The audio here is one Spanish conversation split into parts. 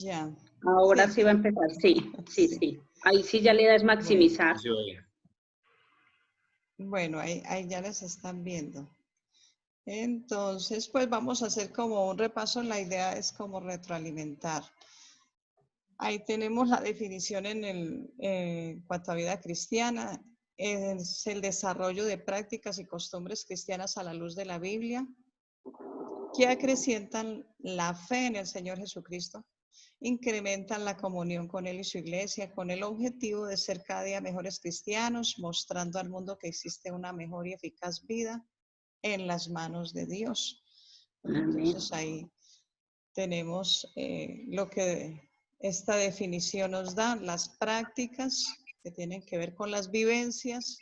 Ya. Ahora Sí, sí va a empezar. Sí, sí, sí. sí. Ahí sí ya le das maximizar. Bueno, ahí ya les están viendo. Entonces, pues vamos a hacer como un repaso. La idea es como retroalimentar. Ahí tenemos la definición en cuanto a vida cristiana. Es el desarrollo de prácticas y costumbres cristianas a la luz de la Biblia, que acrecientan la fe en el Señor Jesucristo, incrementan la comunión con Él y su iglesia, con el objetivo de ser cada día mejores cristianos, mostrando al mundo que existe una mejor y eficaz vida en las manos de Dios. Entonces ahí tenemos lo que esta definición nos da, las prácticas que tienen que ver con las vivencias,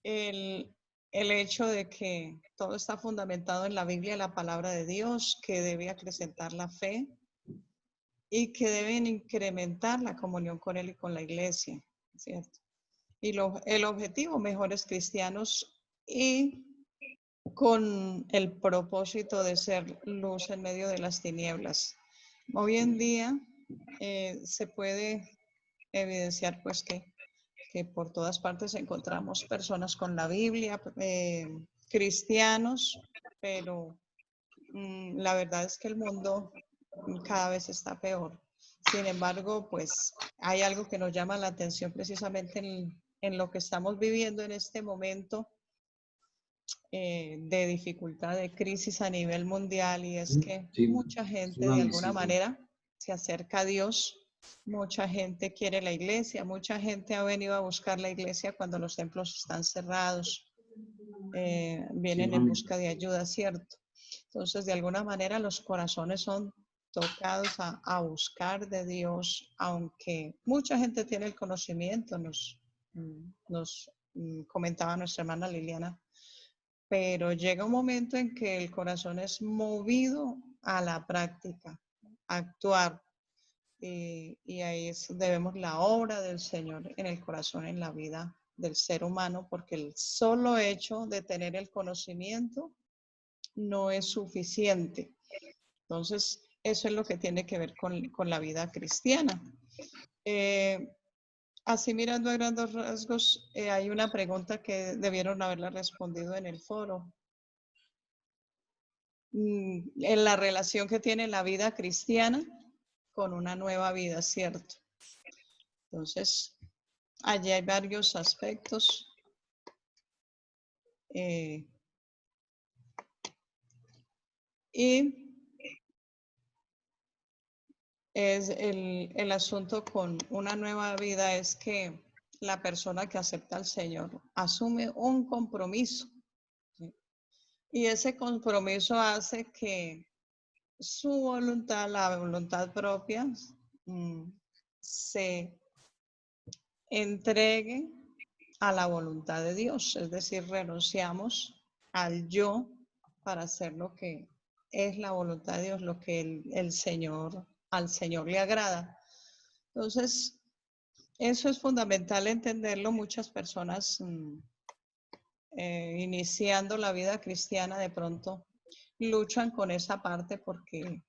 el hecho de que todo está fundamentado en la Biblia, la palabra de Dios, que debe acrecentar la fe y que deben incrementar la comunión con Él y con la iglesia, ¿cierto? Y el objetivo, mejores cristianos y con el propósito de ser luz en medio de las tinieblas. Hoy en día se puede evidenciar pues que por todas partes encontramos personas con la Biblia, cristianos, pero la verdad es que el mundo cada vez está peor. Sin embargo, pues hay algo que nos llama la atención precisamente en lo que estamos viviendo en este momento de dificultad, de crisis a nivel mundial, y es que mucha gente de alguna manera se acerca a Dios, mucha gente quiere la iglesia, mucha gente ha venido a buscar la iglesia cuando los templos están cerrados, vienen en busca de ayuda, ¿cierto? Entonces, de alguna manera los corazones son tocados a buscar de Dios, aunque mucha gente tiene el conocimiento, nos comentaba nuestra hermana Liliana, pero llega un momento en que el corazón es movido a la práctica, a actuar, y ahí debemos la obra del Señor en el corazón, en la vida del ser humano, porque el solo hecho de tener el conocimiento no es suficiente. Entonces, eso es lo que tiene que ver con la vida cristiana. Así mirando a grandes rasgos, hay una pregunta que debieron haberla respondido en el foro. En la relación que tiene la vida cristiana con una nueva vida, ¿cierto? Entonces, allí hay varios aspectos. Y es el asunto con una nueva vida es que la persona que acepta al Señor asume un compromiso, ¿sí? Y ese compromiso hace que su voluntad, la voluntad propia, se entregue a la voluntad de Dios, es decir, renunciamos al yo para hacer lo que es la voluntad de Dios, lo que el Señor, al Señor le agrada. Entonces, eso es fundamental entenderlo. Muchas personas iniciando la vida cristiana de pronto luchan con esa parte porque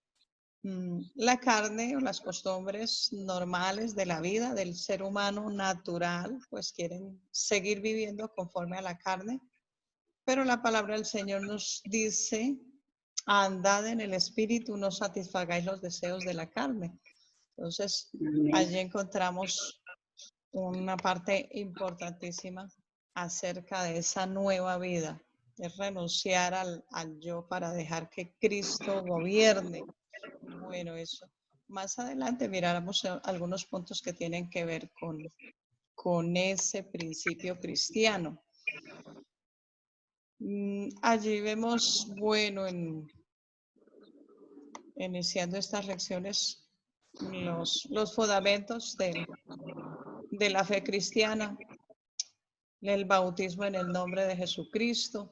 la carne o las costumbres normales de la vida del ser humano natural, pues quieren seguir viviendo conforme a la carne, pero la palabra del Señor nos dice, andad en el espíritu, no satisfagáis los deseos de la carne. Entonces, allí encontramos una parte importantísima acerca de esa nueva vida, es renunciar al yo para dejar que Cristo gobierne. Bueno, eso. Más adelante miraremos algunos puntos que tienen que ver con ese principio cristiano. Allí vemos, bueno, iniciando estas lecciones, los fundamentos de la fe cristiana, el bautismo en el nombre de Jesucristo,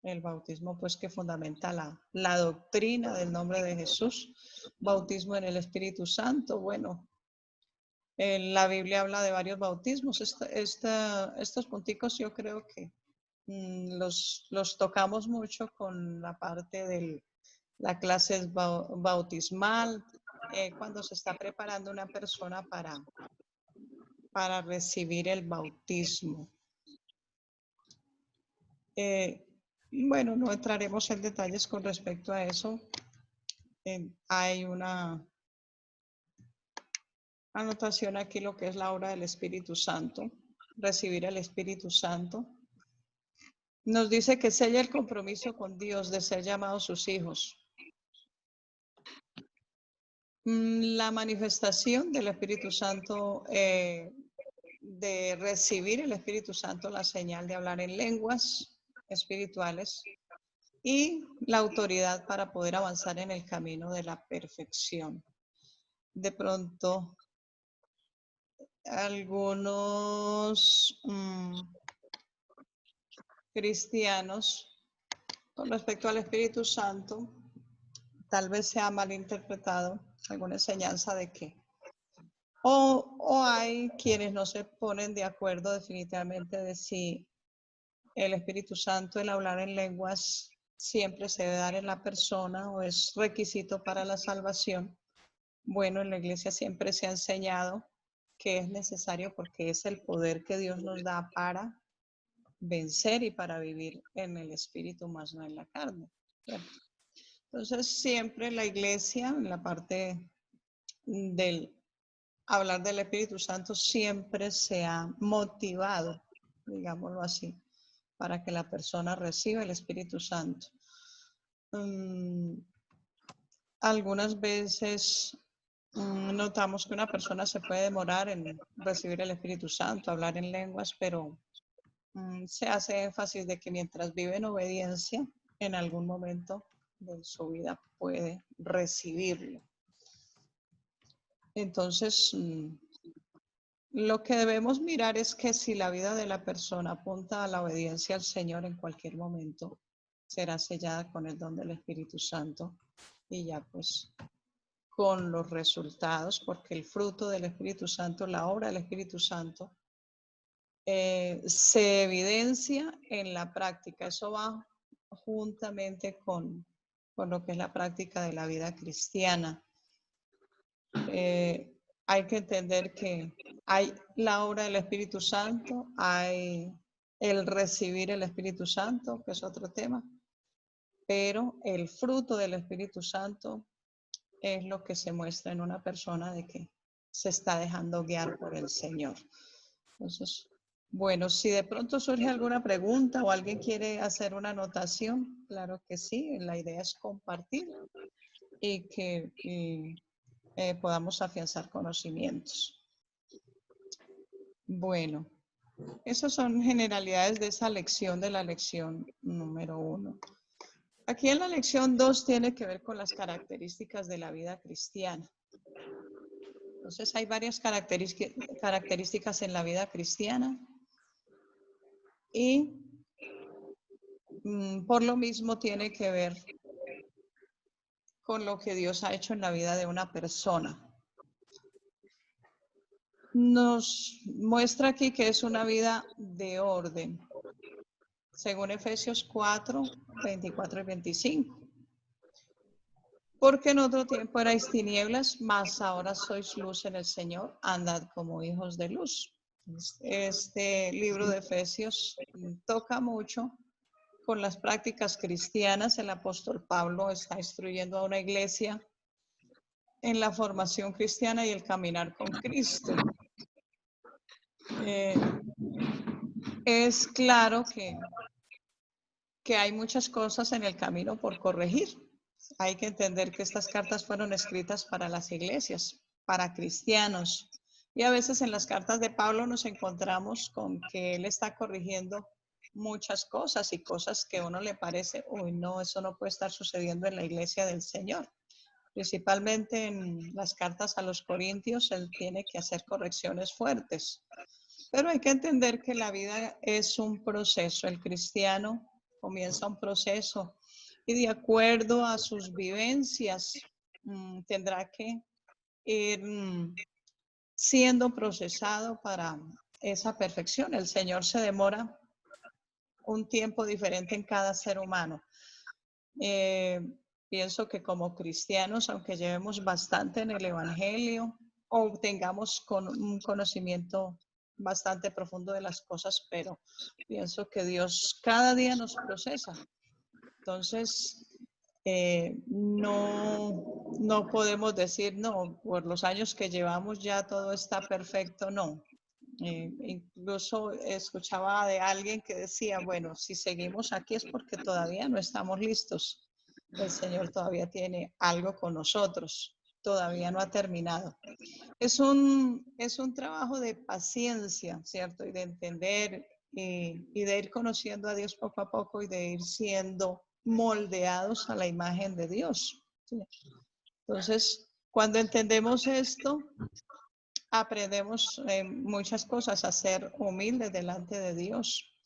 el bautismo pues que fundamenta la doctrina del nombre de Jesús, bautismo en el Espíritu Santo, bueno, la Biblia habla de varios bautismos. Estos punticos yo creo que los tocamos mucho con la parte de la clase bautismal, cuando se está preparando una persona para recibir el bautismo. Bueno, no entraremos en detalles con respecto a eso. Hay una anotación aquí, lo que es la obra del Espíritu Santo, recibir el Espíritu Santo. Nos dice que sella el compromiso con Dios de ser llamados sus hijos. La manifestación del Espíritu Santo, de recibir el Espíritu Santo, la señal de hablar en lenguas espirituales y la autoridad para poder avanzar en el camino de la perfección. De pronto, algunos cristianos, con respecto al Espíritu Santo, tal vez se ha malinterpretado alguna enseñanza de que, o hay quienes no se ponen de acuerdo definitivamente de si el Espíritu Santo, el hablar en lenguas, siempre se debe dar en la persona o es requisito para la salvación. Bueno, en la iglesia siempre se ha enseñado que es necesario porque es el poder que Dios nos da para vencer y para vivir en el Espíritu, más no en la carne, ¿cierto? Entonces, siempre la iglesia, en la parte del hablar del Espíritu Santo, siempre se ha motivado, digámoslo así, para que la persona reciba el Espíritu Santo. Algunas veces notamos que una persona se puede demorar en recibir el Espíritu Santo, hablar en lenguas, pero se hace énfasis de que mientras vive en obediencia, en algún momento de su vida puede recibirlo. Entonces, lo que debemos mirar es que si la vida de la persona apunta a la obediencia al Señor, en cualquier momento será sellada con el don del Espíritu Santo y ya pues con los resultados, porque el fruto del Espíritu Santo, la obra del Espíritu Santo, se evidencia en la práctica. Eso va juntamente con lo que es la práctica de la vida cristiana. Hay que entender que hay la obra del Espíritu Santo, hay el recibir el Espíritu Santo, que es otro tema, pero el fruto del Espíritu Santo es lo que se muestra en una persona de que se está dejando guiar por el Señor. Entonces, bueno, si de pronto surge alguna pregunta o alguien quiere hacer una anotación, claro que sí, la idea es compartir y que podamos afianzar conocimientos. Bueno, esas son generalidades de esa lección, de la lección número 1. Aquí en la lección 2 tiene que ver con las características de la vida cristiana. Entonces hay varias características en la vida cristiana y por lo mismo tiene que ver con lo que Dios ha hecho en la vida de una persona. Nos muestra aquí que es una vida de orden, según Efesios 4, 24 y 25. Porque en otro tiempo erais tinieblas, mas ahora sois luz en el Señor, andad como hijos de luz. Este libro de Efesios toca mucho con las prácticas cristianas. El apóstol Pablo está instruyendo a una iglesia en la formación cristiana y el caminar con Cristo. Es claro que hay muchas cosas en el camino por corregir. Hay que entender que estas cartas fueron escritas para las iglesias, para cristianos. Y a veces en las cartas de Pablo nos encontramos con que él está corrigiendo muchas cosas y cosas que a uno le parece, uy, no, eso no puede estar sucediendo en la iglesia del Señor. Principalmente en las cartas a los Corintios, él tiene que hacer correcciones fuertes. Pero hay que entender que la vida es un proceso. El cristiano comienza un proceso y de acuerdo a sus vivencias tendrá que ir siendo procesado para esa perfección. El Señor se demora un tiempo diferente en cada ser humano. Pienso que como cristianos, aunque llevemos bastante en el Evangelio o tengamos un conocimiento bastante profundo de las cosas, pero pienso que Dios cada día nos procesa. Entonces, no podemos decir, no, por los años que llevamos ya todo está perfecto, no. Incluso escuchaba de alguien que decía, bueno, si seguimos aquí es porque todavía no estamos listos. El Señor todavía tiene algo con nosotros, todavía no ha terminado. Es un trabajo de paciencia, ¿cierto? Y de entender y de ir conociendo a Dios poco a poco y de ir siendo moldeados a la imagen de Dios. ¿Sí? Entonces, cuando entendemos esto, aprendemos muchas cosas, a ser humildes delante de Dios,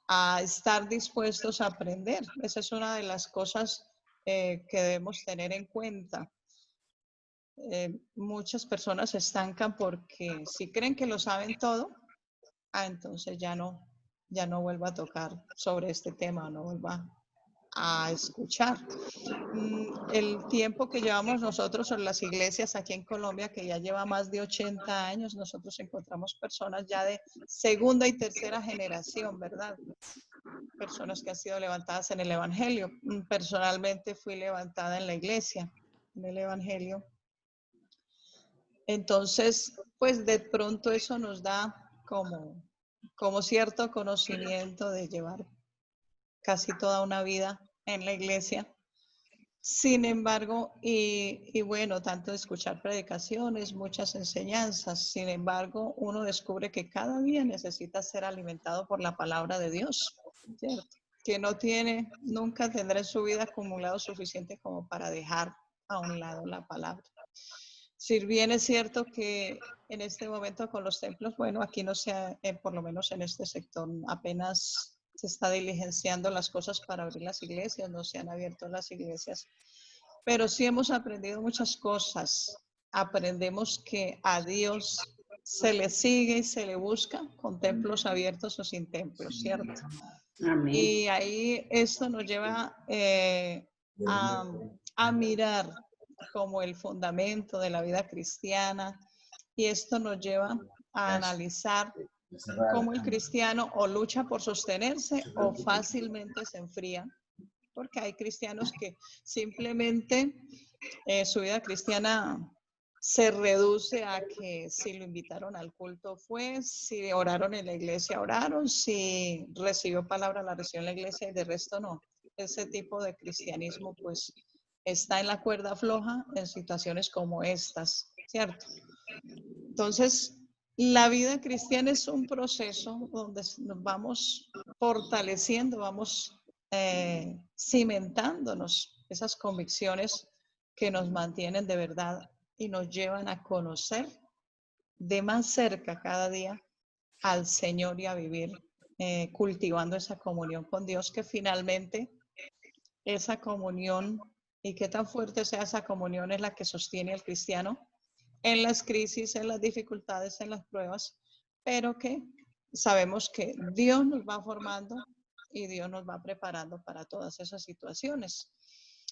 a estar dispuestos a aprender. Esa es una de las cosas que debemos tener en cuenta. Muchas personas se estancan porque si creen que lo saben todo, entonces ya no vuelvo a tocar sobre este tema, no vuelva a escuchar. El tiempo que llevamos nosotros en las iglesias aquí en Colombia, que ya lleva más de 80 años, nosotros encontramos personas ya de segunda y tercera generación, ¿verdad? Personas que han sido levantadas en el Evangelio. Personalmente fui levantada en la iglesia, en el Evangelio. Entonces, pues de pronto eso nos da como cierto conocimiento de llevar casi toda una vida en la iglesia. Sin embargo, y bueno, tanto de escuchar predicaciones, muchas enseñanzas, sin embargo, uno descubre que cada día necesita ser alimentado por la palabra de Dios, ¿cierto? Que nunca tendrá en su vida acumulado suficiente como para dejar a un lado la palabra. Si bien es cierto que en este momento con los templos, bueno, aquí no se ha, por lo menos en este sector, apenas se está diligenciando las cosas para abrir las iglesias, no se han abierto las iglesias, pero sí hemos aprendido muchas cosas. Aprendemos que a Dios se le sigue y se le busca con templos abiertos o sin templos, ¿cierto? Amén. Y ahí esto nos lleva a mirar como el fundamento de la vida cristiana, y esto nos lleva a analizar cómo el cristiano o lucha por sostenerse o fácilmente se enfría, porque hay cristianos que simplemente su vida cristiana se reduce a que si lo invitaron al culto fue, si oraron en la iglesia oraron, si recibió palabra la recibió en la iglesia y de resto no. Ese tipo de cristianismo pues está en la cuerda floja en situaciones como estas, ¿cierto? Entonces, la vida cristiana es un proceso donde nos vamos fortaleciendo, vamos cimentándonos esas convicciones que nos mantienen de verdad y nos llevan a conocer de más cerca cada día al Señor y a vivir cultivando esa comunión con Dios, que finalmente esa comunión, y qué tan fuerte sea esa comunión, es la que sostiene al cristiano en las crisis, en las dificultades, en las pruebas, pero que sabemos que Dios nos va formando y Dios nos va preparando para todas esas situaciones.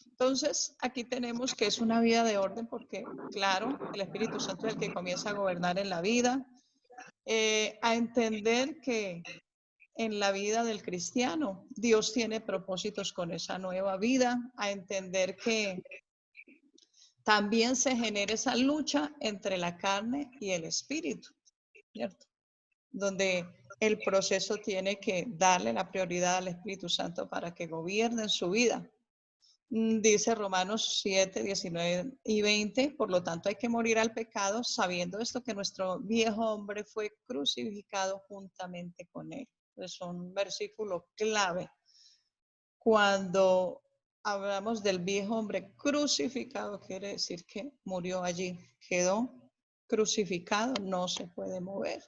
Entonces, aquí tenemos que es una vida de orden porque, claro, el Espíritu Santo es el que comienza a gobernar en la vida, a entender que en la vida del cristiano Dios tiene propósitos con esa nueva vida, a entender que también se genera esa lucha entre la carne y el espíritu, ¿cierto? Donde el proceso tiene que darle la prioridad al Espíritu Santo para que gobierne su vida. Dice Romanos 7, 19 y 20, por lo tanto hay que morir al pecado sabiendo esto, que nuestro viejo hombre fue crucificado juntamente con él. Es un versículo clave. Cuando hablamos del viejo hombre crucificado, quiere decir que murió allí, quedó crucificado, no se puede mover.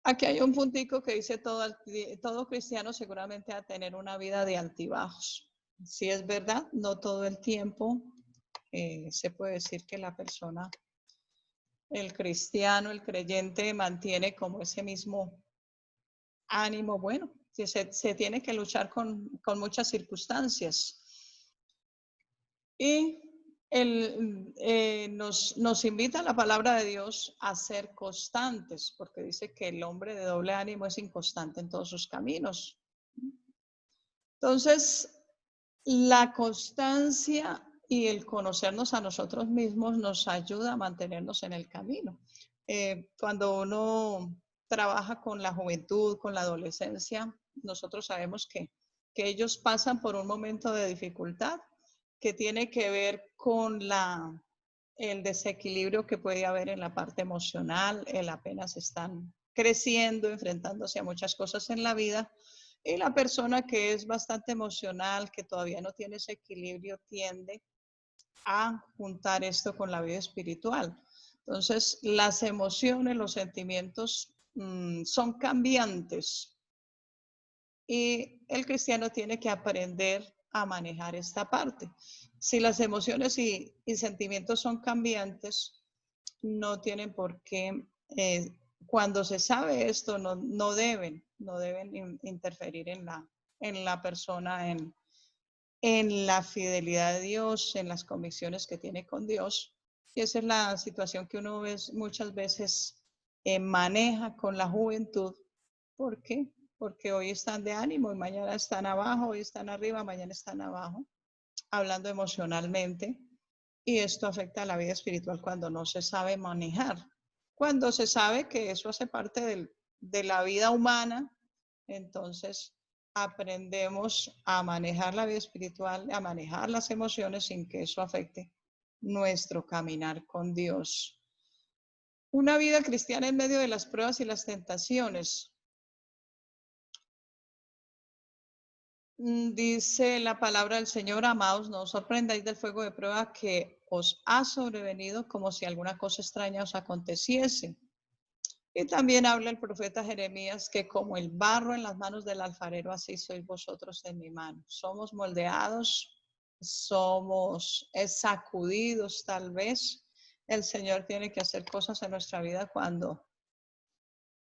Aquí hay un puntico que dice todo cristiano seguramente va a tener una vida de altibajos. Si es verdad, no todo el tiempo se puede decir que la persona, el cristiano, el creyente, mantiene como ese mismo ánimo. Bueno, se tiene que luchar con muchas circunstancias. Y nos invita la palabra de Dios a ser constantes, porque dice que el hombre de doble ánimo es inconstante en todos sus caminos. Entonces, la constancia y el conocernos a nosotros mismos nos ayuda a mantenernos en el camino. Cuando uno trabaja con la juventud, con la adolescencia, nosotros sabemos que ellos pasan por un momento de dificultad que tiene que ver con el desequilibrio que puede haber en la parte emocional, apenas están creciendo, enfrentándose a muchas cosas en la vida. Y la persona que es bastante emocional, que todavía no tiene ese equilibrio, tiende a juntar esto con la vida espiritual. Entonces, las emociones, los sentimientos son cambiantes y el cristiano tiene que aprender a manejar esta parte. Si las emociones y sentimientos son cambiantes, no tienen por qué, cuando se sabe esto, no deben interferir en la persona, en la fidelidad de Dios, en las convicciones que tiene con Dios. Y esa es la situación que uno muchas veces maneja con la juventud. ¿Por qué? Porque hoy están de ánimo y mañana están abajo, hoy están arriba, mañana están abajo, hablando emocionalmente. Y esto afecta a la vida espiritual cuando no se sabe manejar. Cuando se sabe que eso hace parte de la vida humana, entonces aprendemos a manejar la vida espiritual, a manejar las emociones sin que eso afecte nuestro caminar con Dios. Una vida cristiana en medio de las pruebas y las tentaciones. Dice la palabra del Señor: amados, no os sorprendáis del fuego de prueba que os ha sobrevenido como si alguna cosa extraña os aconteciese. Y también habla el profeta Jeremías que como el barro en las manos del alfarero, así sois vosotros en mi mano. Somos moldeados, somos sacudidos tal vez. El Señor tiene que hacer cosas en nuestra vida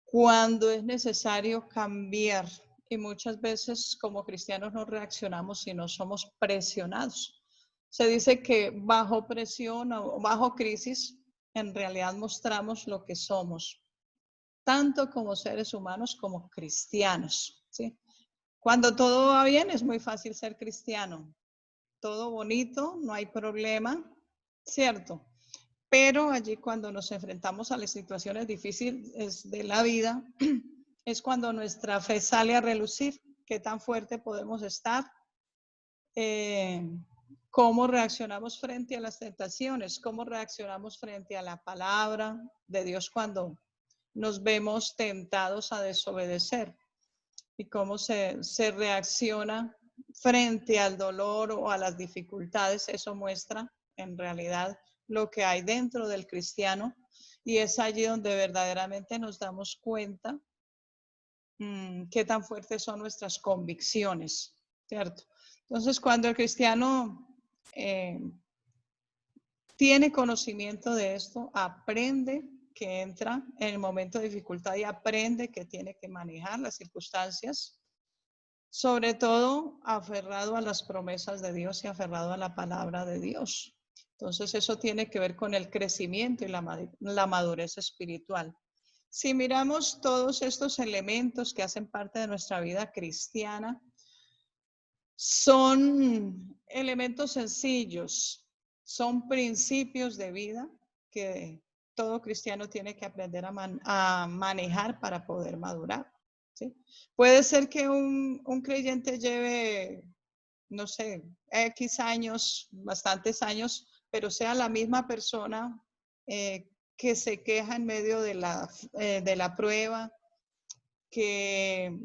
cuando es necesario cambiar. Y muchas veces como cristianos no reaccionamos, sino somos presionados. Se dice que bajo presión o bajo crisis, en realidad mostramos lo que somos, tanto como seres humanos como cristianos, ¿sí? Cuando todo va bien es muy fácil ser cristiano, todo bonito, no hay problema, ¿cierto? Pero allí cuando nos enfrentamos a las situaciones difíciles de la vida, es cuando nuestra fe sale a relucir, qué tan fuerte podemos estar, cómo reaccionamos frente a las tentaciones, cómo reaccionamos frente a la palabra de Dios cuando nos vemos tentados a desobedecer y cómo se reacciona frente al dolor o a las dificultades. Eso muestra en realidad lo que hay dentro del cristiano y es allí donde verdaderamente nos damos cuenta qué tan fuertes son nuestras convicciones, ¿cierto? Entonces, cuando el cristiano tiene conocimiento de esto, aprende que entra en el momento de dificultad y aprende que tiene que manejar las circunstancias, sobre todo aferrado a las promesas de Dios y aferrado a la palabra de Dios. Entonces eso tiene que ver con el crecimiento y la madurez espiritual. Si miramos todos estos elementos que hacen parte de nuestra vida cristiana, son elementos sencillos, son principios de vida que todo cristiano tiene que aprender a manejar para poder madurar, ¿sí? Puede ser que un creyente lleve, no sé, X años, bastantes años, pero sea la misma persona que se queja en medio de la prueba, que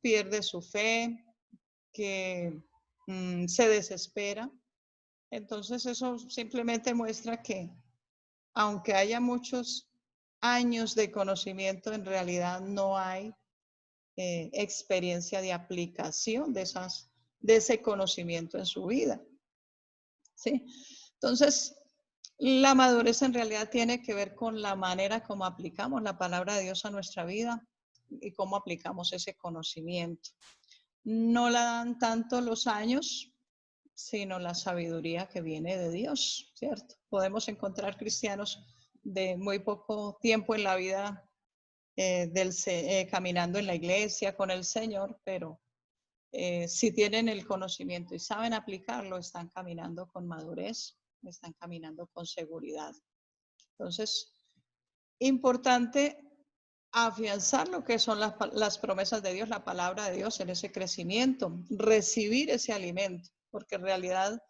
pierde su fe, que se desespera. Entonces eso simplemente muestra que aunque haya muchos años de conocimiento, en realidad no hay experiencia de aplicación de ese conocimiento en su vida, ¿sí? Entonces, la madurez en realidad tiene que ver con la manera como aplicamos la palabra de Dios a nuestra vida y cómo aplicamos ese conocimiento. No la dan tanto los años, sino la sabiduría que viene de Dios, ¿cierto? Podemos encontrar cristianos de muy poco tiempo en la vida caminando en la iglesia con el Señor, pero si tienen el conocimiento y saben aplicarlo, están caminando con madurez, están caminando con seguridad. Entonces, importante afianzar lo que son las promesas de Dios, la palabra de Dios en ese crecimiento, recibir ese alimento, porque en realidad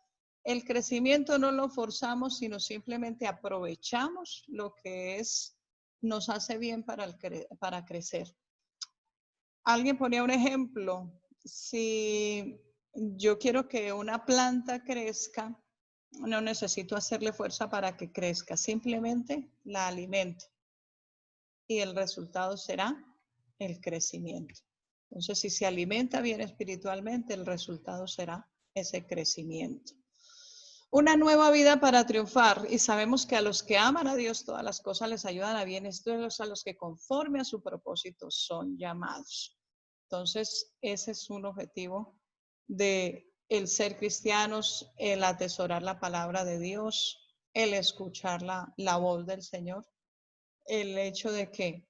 el crecimiento no lo forzamos, sino simplemente aprovechamos lo que nos hace bien para crecer. Alguien ponía un ejemplo, si yo quiero que una planta crezca, no necesito hacerle fuerza para que crezca, simplemente la alimento y el resultado será el crecimiento. Entonces, si se alimenta bien espiritualmente, el resultado será ese crecimiento. Una nueva vida para triunfar, y sabemos que a los que aman a Dios todas las cosas les ayudan a bien, esto es a los que conforme a su propósito son llamados. Entonces, ese es un objetivo de el ser cristianos, el atesorar la palabra de Dios, el escuchar la voz del Señor, el hecho de que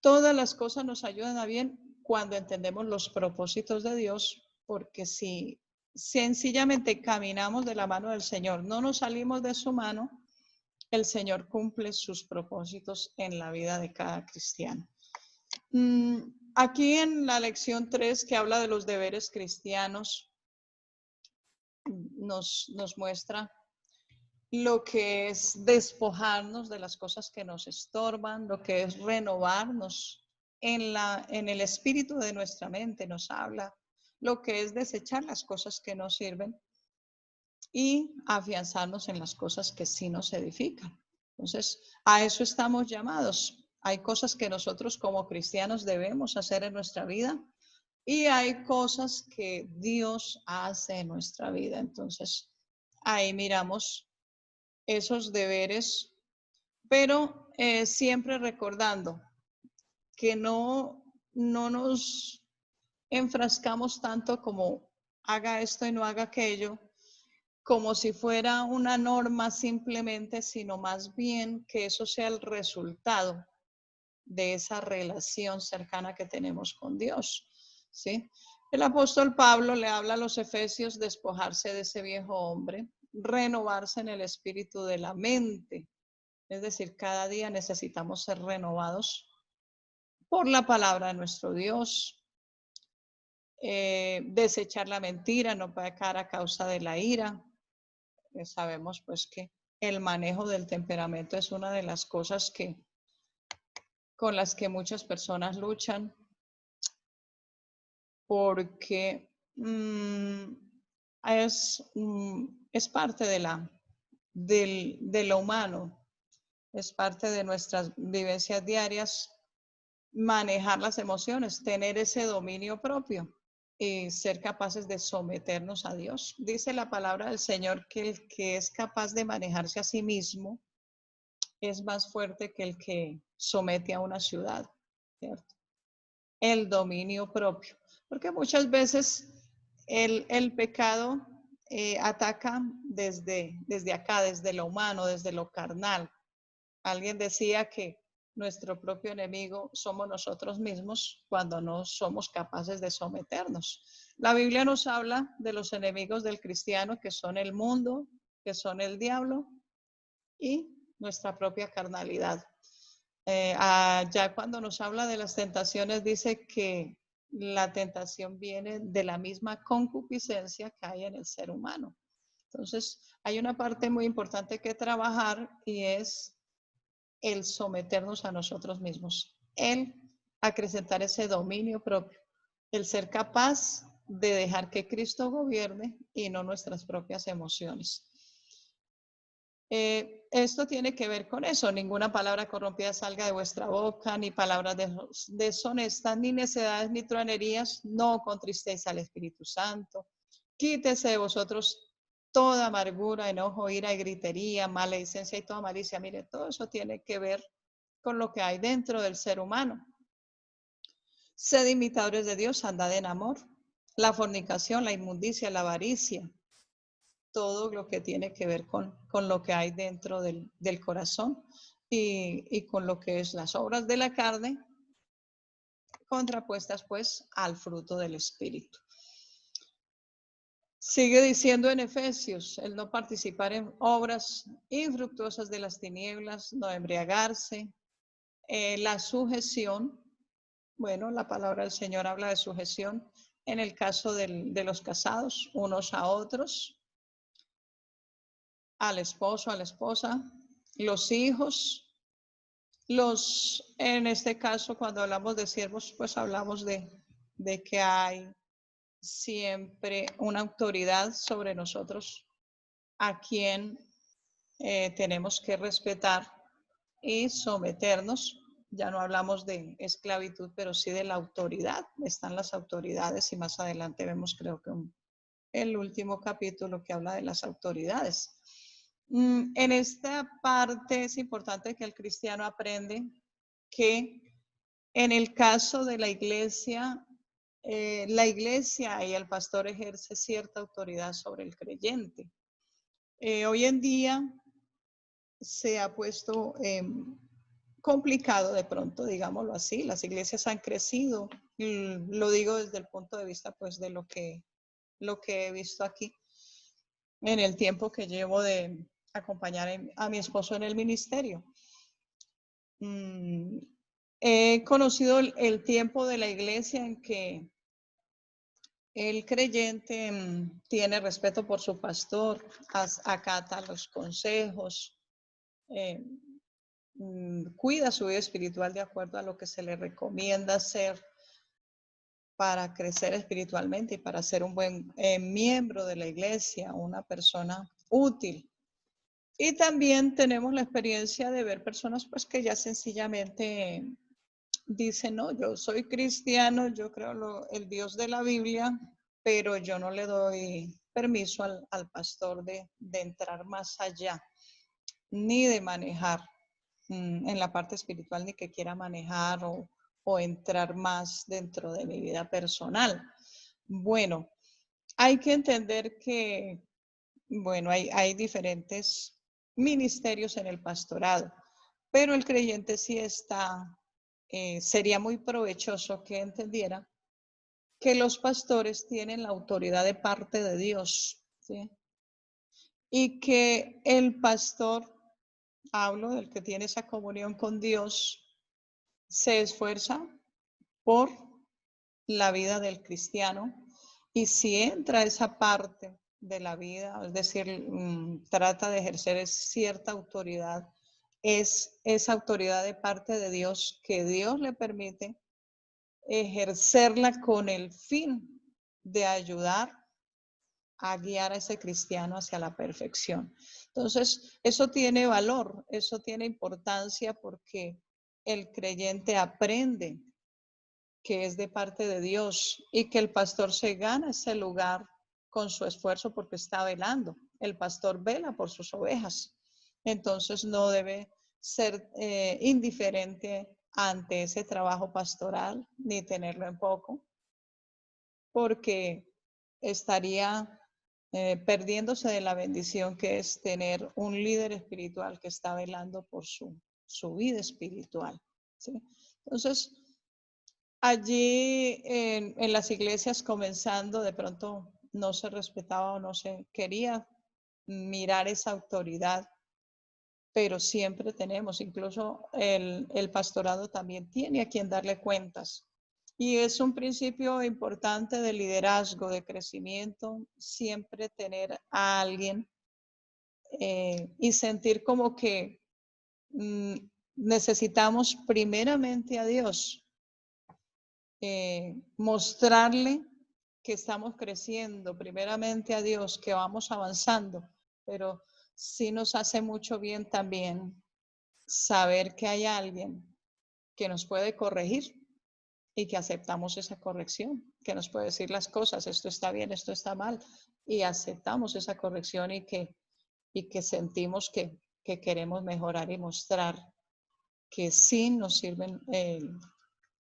todas las cosas nos ayudan a bien cuando entendemos los propósitos de Dios, porque si sencillamente caminamos de la mano del Señor, no nos salimos de su mano, el Señor cumple sus propósitos en la vida de cada cristiano. Aquí en la lección 3, que habla de los deberes cristianos, nos muestra lo que es despojarnos de las cosas que nos estorban, lo que es renovarnos en el espíritu de nuestra mente, nos habla lo que es desechar las cosas que no sirven y afianzarnos en las cosas que sí nos edifican. Entonces, a eso estamos llamados. Hay cosas que nosotros como cristianos debemos hacer en nuestra vida y hay cosas que Dios hace en nuestra vida. Entonces, ahí miramos esos deberes, pero siempre recordando que no nos enfrascamos tanto como haga esto y no haga aquello, como si fuera una norma simplemente, sino más bien que eso sea el resultado de esa relación cercana que tenemos con Dios, ¿sí? El apóstol Pablo le habla a los efesios despojarse de ese viejo hombre, renovarse en el espíritu de la mente. Es decir, cada día necesitamos ser renovados por la palabra de nuestro Dios, desechar la mentira, no pecar a causa de la ira. Sabemos pues que el manejo del temperamento es una de las cosas con las que muchas personas luchan, porque es parte de lo humano, es parte de nuestras vivencias diarias, manejar las emociones, tener ese dominio propio y ser capaces de someternos a Dios. Dice la palabra del Señor que el que es capaz de manejarse a sí mismo es más fuerte que el que somete a una ciudad, ¿cierto? El dominio propio, porque muchas veces el pecado ataca desde acá, desde lo humano, desde lo carnal. Alguien decía que nuestro propio enemigo somos nosotros mismos cuando no somos capaces de someternos. La Biblia nos habla de los enemigos del cristiano, que son el mundo, que son el diablo y nuestra propia carnalidad. Ya cuando nos habla de las tentaciones, dice que la tentación viene de la misma concupiscencia que hay en el ser humano. Entonces, hay una parte muy importante que trabajar y es el someternos a nosotros mismos, el acrecentar ese dominio propio, el ser capaz de dejar que Cristo gobierne y no nuestras propias emociones. Esto tiene que ver con eso, ninguna palabra corrompida salga de vuestra boca, ni palabras deshonestas, ni necedades, ni truanerías, no contristéis al Espíritu Santo. Quítese de vosotros toda amargura, enojo, ira y gritería, maledicencia y toda malicia. Mire, todo eso tiene que ver con lo que hay dentro del ser humano. Sed imitadores de Dios, andad en amor, la fornicación, la inmundicia, la avaricia, todo lo que tiene que ver con lo que hay dentro del corazón y con lo que es las obras de la carne, contrapuestas pues al fruto del Espíritu. Sigue diciendo en Efesios, el no participar en obras infructuosas de las tinieblas, no embriagarse, la sujeción. Bueno, la palabra del Señor habla de sujeción en el caso de los casados, unos a otros, al esposo, a la esposa, los hijos, en este caso, cuando hablamos de siervos, pues hablamos de que hay siempre una autoridad sobre nosotros a quien tenemos que respetar y someternos. Ya no hablamos de esclavitud, pero sí de la autoridad. Están las autoridades y más adelante vemos, creo que el último capítulo que habla de las autoridades. En esta parte es importante que el cristiano aprende que en el caso de la iglesia y el pastor ejerce cierta autoridad sobre el creyente. Hoy en día se ha puesto complicado de pronto, digámoslo así. Las iglesias han crecido, lo digo desde el punto de vista pues de lo que he visto aquí en el tiempo que llevo de acompañar a mi esposo en el ministerio. He conocido el tiempo de la iglesia en que el creyente tiene respeto por su pastor, acata los consejos, cuida su vida espiritual de acuerdo a lo que se le recomienda hacer para crecer espiritualmente y para ser un buen miembro de la iglesia, una persona útil. Y también tenemos la experiencia de ver personas pues que ya sencillamente dicen, no, yo soy cristiano, yo creo el Dios de la Biblia, pero yo no le doy permiso al pastor de entrar más allá, ni de manejar en la parte espiritual, ni que quiera manejar o entrar más dentro de mi vida personal. Bueno, hay que entender que, bueno, hay diferentes ministerios en el pastorado, pero el creyente sí sería muy provechoso que entendiera que los pastores tienen la autoridad de parte de Dios, ¿sí? Y que el pastor, hablo del que tiene esa comunión con Dios, se esfuerza por la vida del cristiano y si entra esa parte de la vida, es decir, trata de ejercer cierta autoridad, es esa autoridad de parte de Dios que Dios le permite ejercerla con el fin de ayudar a guiar a ese cristiano hacia la perfección. Entonces, eso tiene valor, eso tiene importancia porque el creyente aprende que es de parte de Dios y que el pastor se gana ese lugar con su esfuerzo porque está velando. El pastor vela por sus ovejas. Entonces no debe ser indiferente ante ese trabajo pastoral ni tenerlo en poco, porque estaría perdiéndose de la bendición que es tener un líder espiritual que está velando por su vida espiritual, ¿sí? Entonces, allí en las iglesias comenzando, de pronto no se respetaba o no se quería mirar esa autoridad, pero siempre tenemos, incluso el pastorado también tiene a quien darle cuentas. Y es un principio importante de liderazgo, de crecimiento, siempre tener a alguien y sentir como que necesitamos primeramente a Dios. Mostrarle que estamos creciendo, primeramente a Dios, que vamos avanzando, pero sí nos hace mucho bien también saber que hay alguien que nos puede corregir y que aceptamos esa corrección, que nos puede decir las cosas, esto está bien, esto está mal, y aceptamos esa corrección y que sentimos que queremos mejorar y mostrar que sí nos sirven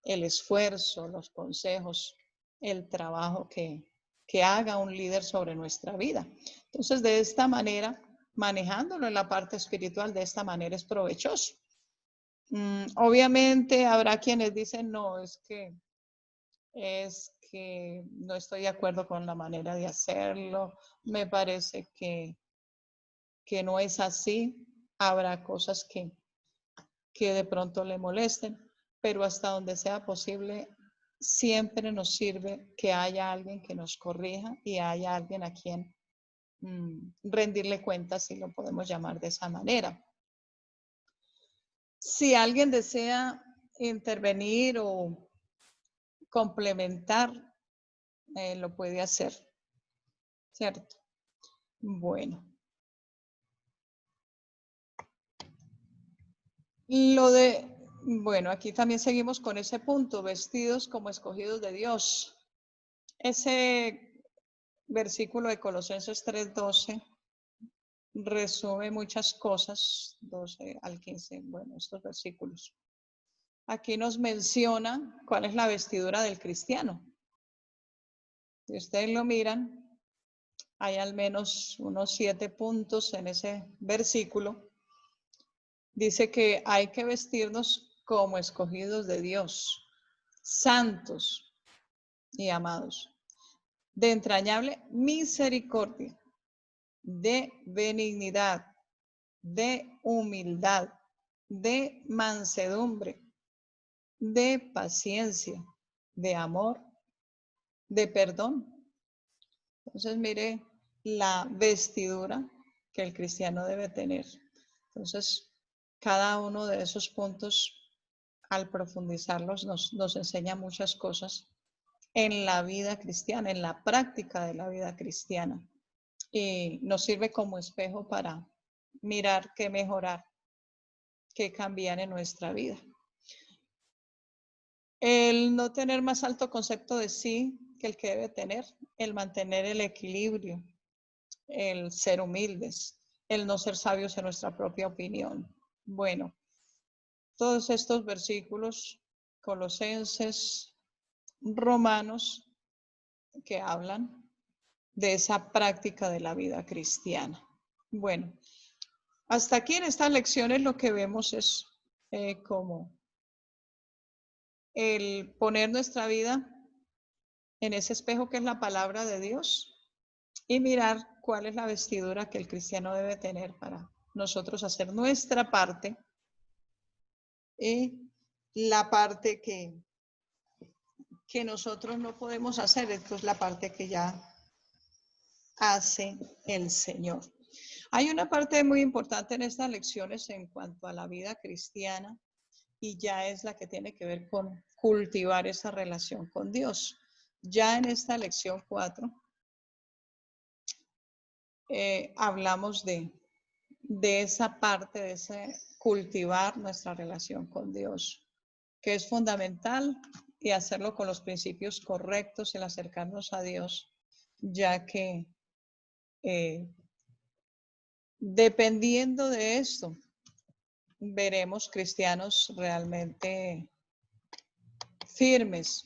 el esfuerzo, los consejos, el trabajo que haga un líder sobre nuestra vida. Entonces, de esta manera, manejándolo en la parte espiritual, de esta manera es provechoso. Obviamente habrá quienes dicen, no, es que no estoy de acuerdo con la manera de hacerlo, me parece que no es así, habrá cosas que de pronto le molesten, pero hasta donde sea posible, siempre nos sirve que haya alguien que nos corrija y haya alguien a quien rendirle cuentas, si lo podemos llamar de esa manera. Si alguien desea intervenir o complementar, lo puede hacer, ¿cierto? Bueno. Bueno, aquí también seguimos con ese punto, vestidos como escogidos de Dios. Ese versículo de Colosenses 3:12 resume muchas cosas, 12 al 15, bueno, estos versículos. Aquí nos menciona cuál es la vestidura del cristiano. Si ustedes lo miran, hay al menos unos 7 puntos en ese versículo. Dice que hay que vestirnos como escogidos de Dios, santos y amados, de entrañable misericordia, de benignidad, de humildad, de mansedumbre, de paciencia, de amor, de perdón. Entonces, mire la vestidura que el cristiano debe tener. Entonces, cada uno de esos puntos, al profundizarlos, nos enseña muchas cosas en la vida cristiana, en la práctica de la vida cristiana. Y nos sirve como espejo para mirar qué mejorar, qué cambiar en nuestra vida. El no tener más alto concepto de sí que el que debe tener, el mantener el equilibrio, el ser humildes, el no ser sabios en nuestra propia opinión. Bueno, todos estos versículos, Colosenses, Romanos, que hablan de esa práctica de la vida cristiana. Bueno, hasta aquí en estas lecciones lo que vemos es como el poner nuestra vida en ese espejo que es la palabra de Dios y mirar cuál es la vestidura que el cristiano debe tener para nosotros hacer nuestra parte y la parte que nosotros no podemos hacer, esto es la parte que ya hace el Señor. Hay una parte muy importante en estas lecciones en cuanto a la vida cristiana y ya es la que tiene que ver con cultivar esa relación con Dios. Ya en esta lección 4 hablamos de esa parte, de ese cultivar nuestra relación con Dios, que es fundamental, y hacerlo con los principios correctos, el acercarnos a Dios, ya que dependiendo de esto, veremos cristianos realmente firmes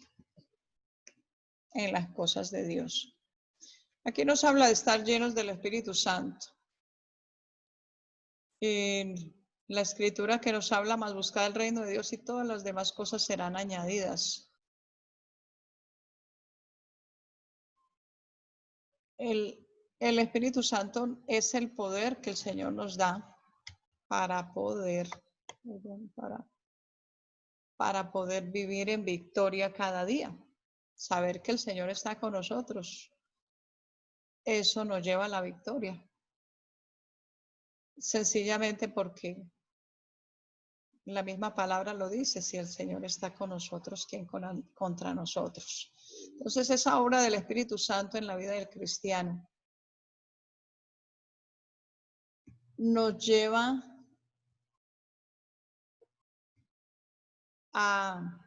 en las cosas de Dios. Aquí nos habla de estar llenos del Espíritu Santo. En la escritura que nos habla, más buscar el reino de Dios y todas las demás cosas serán añadidas. El Espíritu Santo es el poder que el Señor nos da para poder vivir en victoria cada día. Saber que el Señor está con nosotros, eso nos lleva a la victoria. Sencillamente porque la misma palabra lo dice, si el Señor está con nosotros, ¿quién contra nosotros? Entonces, esa obra del Espíritu Santo en la vida del cristiano nos lleva a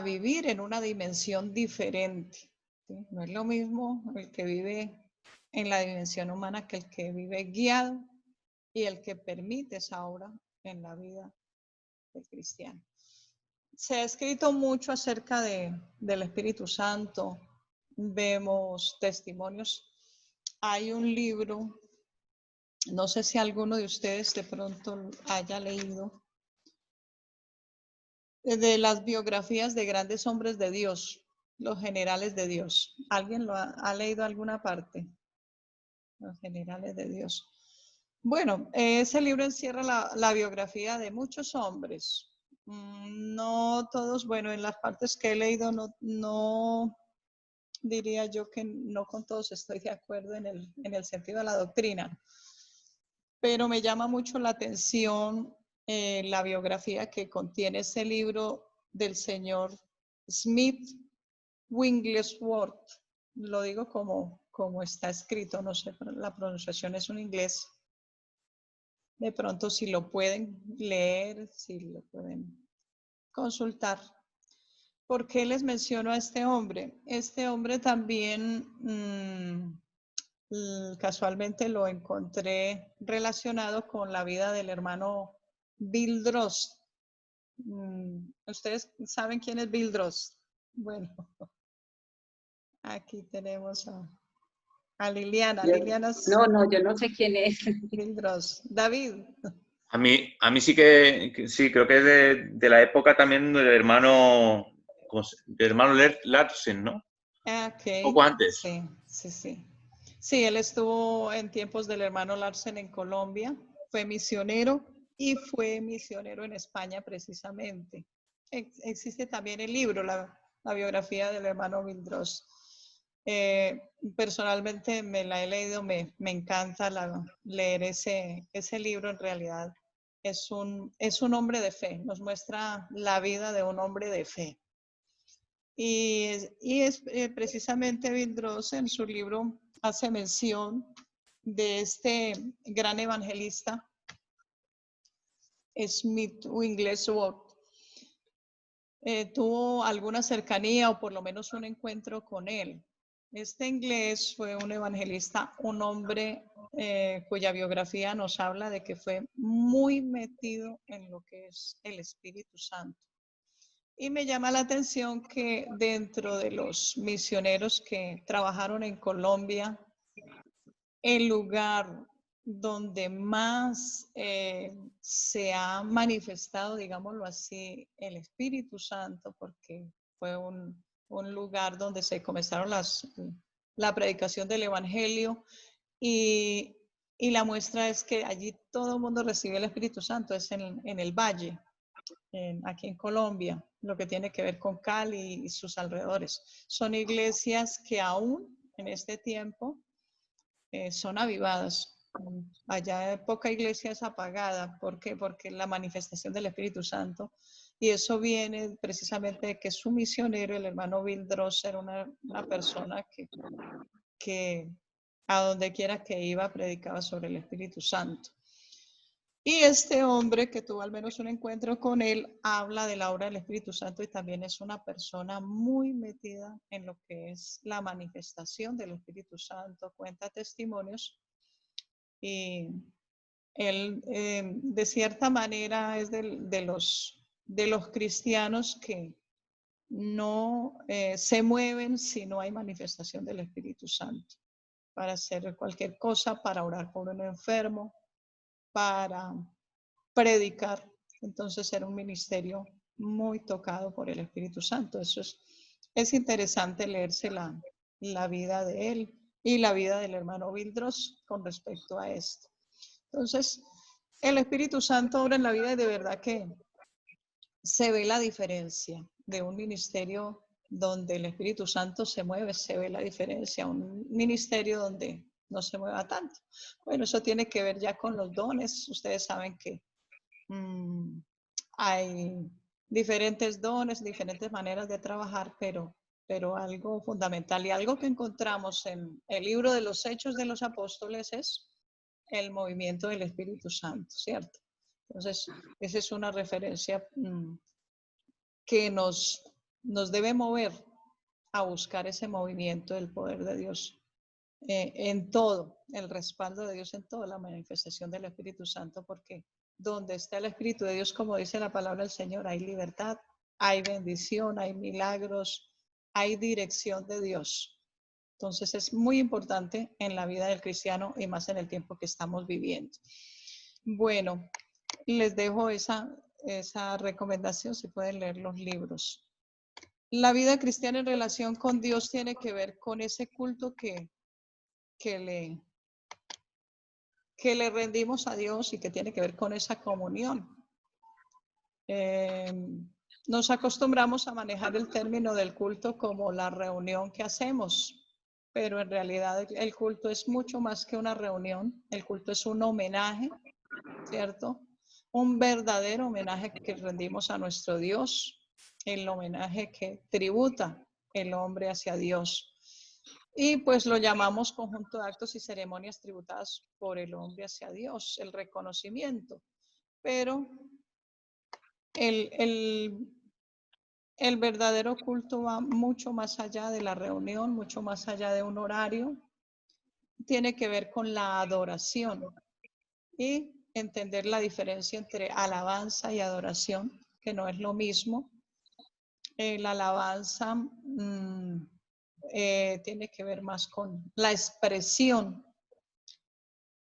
vivir en una dimensión diferente. ¿Sí? No es lo mismo el que vive en la dimensión humana que el que vive guiado y el que permite esa obra en la vida del cristiano. Se ha escrito mucho acerca del Espíritu Santo. Vemos testimonios. Hay un libro, no sé si alguno de ustedes de pronto haya leído, de las biografías de grandes hombres de Dios, los generales de Dios. ¿Alguien lo ha leído alguna parte? Los generales de Dios. Bueno, ese libro encierra la biografía de muchos hombres. No todos, bueno, en las partes que he leído no diría yo que no con todos estoy de acuerdo en el sentido de la doctrina, pero me llama mucho la atención la biografía que contiene ese libro del señor Smith Wigglesworth. Lo digo como está escrito, no sé, la pronunciación es un inglés. De pronto si lo pueden leer, si lo pueden consultar. ¿Por qué les menciono a este hombre? Este hombre también casualmente lo encontré relacionado con la vida del hermano Bill Drost. ¿Ustedes saben quién es Bill Drost? Bueno, aquí tenemos a Liliana. Liliana No, yo no sé quién es. Bill Drost. David. A mí sí que sí, creo que es de la época también del hermano Larsen, ¿no? Okay. Poco antes. Sí. Sí, él estuvo en tiempos del hermano Larsen en Colombia, fue misionero y fue misionero en España precisamente. Existe también el libro, la biografía del hermano Vildros. Personalmente me la he leído, me encanta leer ese libro. En realidad es un hombre de fe, nos muestra la vida de un hombre de fe. Y es precisamente Bill Dross en su libro hace mención de este gran evangelista, Smith Wigglesworth. Tuvo alguna cercanía o por lo menos un encuentro con él. Este inglés fue un evangelista, un hombre cuya biografía nos habla de que fue muy metido en lo que es el Espíritu Santo. Y me llama la atención que dentro de los misioneros que trabajaron en Colombia, el lugar donde más se ha manifestado, digámoslo así, el Espíritu Santo, porque fue un lugar donde se comenzaron la predicación del Evangelio y la muestra es que allí todo el mundo recibe el Espíritu Santo, es en el Valle. Aquí en Colombia, lo que tiene que ver con Cali y sus alrededores. Son iglesias que aún en este tiempo son avivadas. Allá poca iglesia es apagada. ¿Por qué? Porque la manifestación del Espíritu Santo. Y eso viene precisamente de que su misionero, el hermano Bill Dross, era una persona que a donde quiera que iba predicaba sobre el Espíritu Santo. Y este hombre que tuvo al menos un encuentro con él habla de la obra del Espíritu Santo y también es una persona muy metida en lo que es la manifestación del Espíritu Santo, cuenta testimonios y él de cierta manera es de los cristianos que no se mueven si no hay manifestación del Espíritu Santo, para hacer cualquier cosa, para orar por un enfermo, para predicar. Entonces era un ministerio muy tocado por el Espíritu Santo. Eso es interesante leerse la vida de él y la vida del hermano Vildros con respecto a esto. Entonces, el Espíritu Santo obra en la vida y de verdad que se ve la diferencia de un ministerio donde el Espíritu Santo se mueve, se ve la diferencia a un ministerio donde no se mueva tanto. Bueno, eso tiene que ver ya con los dones. Ustedes saben que hay diferentes dones, diferentes maneras de trabajar, pero algo fundamental y algo que encontramos en el libro de los Hechos de los Apóstoles es el movimiento del Espíritu Santo, ¿cierto? Entonces, esa es una referencia que nos debe mover a buscar ese movimiento del poder de Dios en todo, el respaldo de Dios en toda la manifestación del Espíritu Santo, porque donde está el Espíritu de Dios, como dice la palabra del Señor, hay libertad, hay bendición, hay milagros, hay dirección de Dios. Entonces es muy importante en la vida del cristiano y más en el tiempo que estamos viviendo. Bueno, les dejo esa recomendación, si pueden leer los libros. La vida cristiana en relación con Dios tiene que ver con ese culto que le rendimos a Dios y que tiene que ver con esa comunión. Nos acostumbramos a manejar el término del culto como la reunión que hacemos, pero en realidad el culto es mucho más que una reunión. El culto es un homenaje, ¿cierto? Un verdadero homenaje que rendimos a nuestro Dios, el homenaje que tributa el hombre hacia Dios. Y pues lo llamamos conjunto de actos y ceremonias tributadas por el hombre hacia Dios, el reconocimiento. Pero el verdadero culto va mucho más allá de la reunión, mucho más allá de un horario. Tiene que ver con la adoración y entender la diferencia entre alabanza y adoración, que no es lo mismo. La alabanza tiene que ver más con la expresión,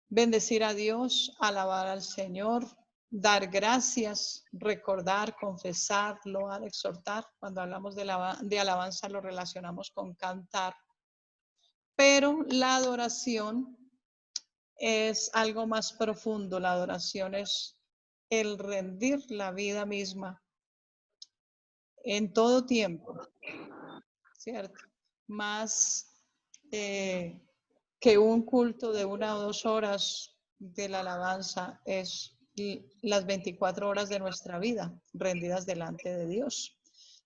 bendecir a Dios, alabar al Señor, dar gracias, recordar, confesar, loar, exhortar. Cuando hablamos de alabanza lo relacionamos con cantar. Pero la adoración es algo más profundo. La adoración es el rendir la vida misma en todo tiempo, ¿cierto? Más que un culto de 1 o 2 horas de la alabanza es las 24 horas de nuestra vida rendidas delante de Dios.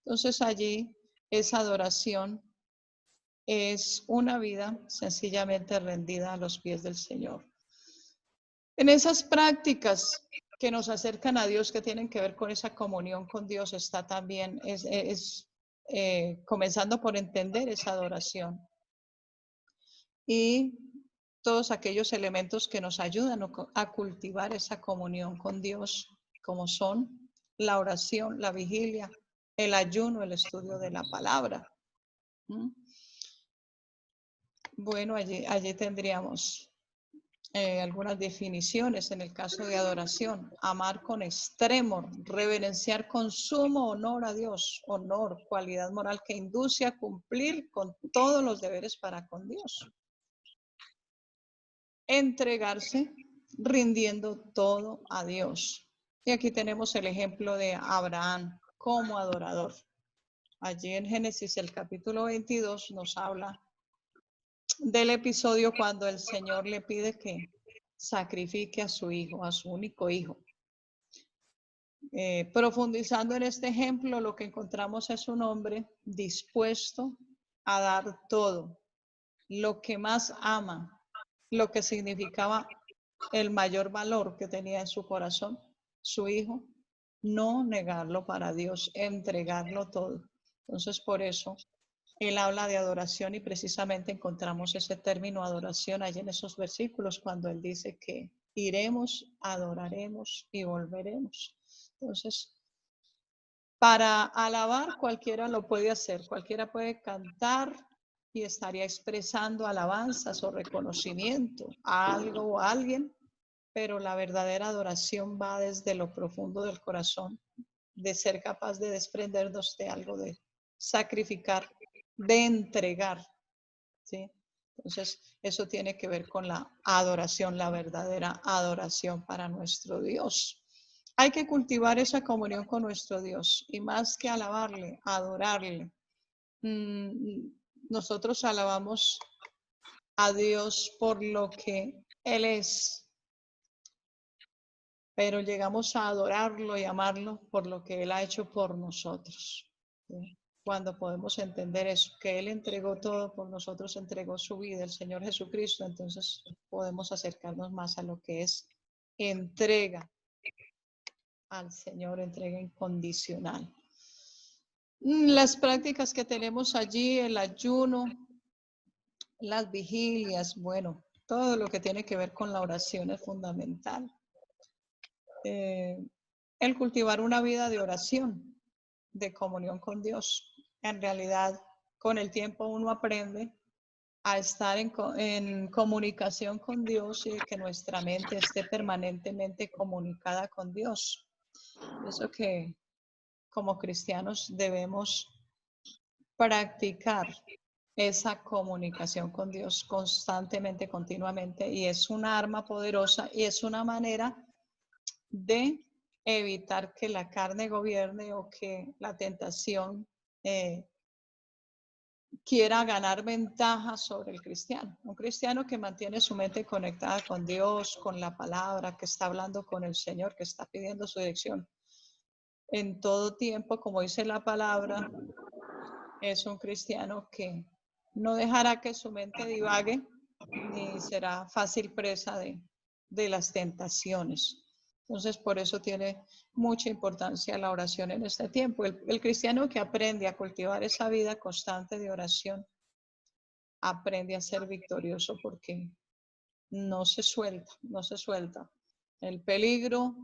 Entonces allí esa adoración es una vida sencillamente rendida a los pies del Señor. En esas prácticas que nos acercan a Dios, que tienen que ver con esa comunión con Dios, está también, comenzando por entender esa adoración. Y todos aquellos elementos que nos ayudan a cultivar esa comunión con Dios, como son la oración, la vigilia, el ayuno, el estudio de la palabra. Bueno, allí tendríamos algunas definiciones. En el caso de adoración: amar con extremo, reverenciar con sumo honor a Dios, honor, cualidad moral que induce a cumplir con todos los deberes para con Dios. Entregarse, rindiendo todo a Dios. Y aquí tenemos el ejemplo de Abraham como adorador. Allí en Génesis, el capítulo 22, nos habla del episodio cuando el Señor le pide que sacrifique a su hijo, a su único hijo. Profundizando en este ejemplo, lo que encontramos es un hombre dispuesto a dar todo, lo que más ama, lo que significaba el mayor valor que tenía en su corazón, su hijo, no negarlo para Dios, entregarlo todo. Entonces, por eso él habla de adoración y precisamente encontramos ese término adoración allí en esos versículos cuando él dice que iremos, adoraremos y volveremos. Entonces, para alabar cualquiera lo puede hacer, cualquiera puede cantar y estaría expresando alabanzas o reconocimiento a algo o a alguien, pero la verdadera adoración va desde lo profundo del corazón, de ser capaz de desprendernos de algo, de sacrificar, de entregar, ¿sí? Entonces, eso tiene que ver con la adoración, la verdadera adoración para nuestro Dios. Hay que cultivar esa comunión con nuestro Dios y más que alabarle, adorarle. Nosotros alabamos a Dios por lo que Él es, pero llegamos a adorarlo y amarlo por lo que Él ha hecho por nosotros. ¿Sí? Cuando podemos entender eso, que Él entregó todo por nosotros, entregó su vida, el Señor Jesucristo, entonces podemos acercarnos más a lo que es entrega al Señor, entrega incondicional. Las prácticas que tenemos allí, el ayuno, las vigilias, bueno, todo lo que tiene que ver con la oración es fundamental. El cultivar una vida de oración, de comunión con Dios. En realidad, con el tiempo uno aprende a estar en comunicación con Dios y que nuestra mente esté permanentemente comunicada con Dios. Eso que como cristianos debemos practicar esa comunicación con Dios constantemente, continuamente, y es una arma poderosa y es una manera de evitar que la carne gobierne o que la tentación quiera ganar ventaja sobre el cristiano. Un cristiano que mantiene su mente conectada con Dios, con la palabra, que está hablando con el Señor, que está pidiendo su dirección en todo tiempo, como dice la palabra, es un cristiano que no dejará que su mente divague ni será fácil presa de las tentaciones. Entonces, por eso tiene mucha importancia la oración en este tiempo. El cristiano que aprende a cultivar esa vida constante de oración, aprende a ser victorioso porque no se suelta, no se suelta. El peligro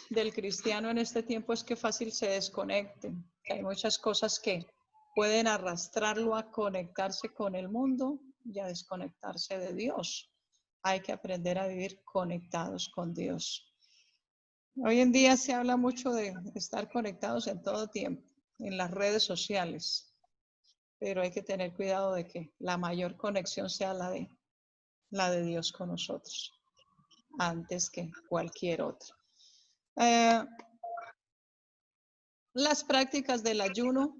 del cristiano en este tiempo es que fácil se desconecte, que hay muchas cosas que pueden arrastrarlo a conectarse con el mundo y a desconectarse de Dios. Hay que aprender a vivir conectados con Dios. Hoy en día se habla mucho de estar conectados en todo tiempo, en las redes sociales, pero hay que tener cuidado de que la mayor conexión sea la de Dios con nosotros, antes que cualquier otra. Las prácticas del ayuno.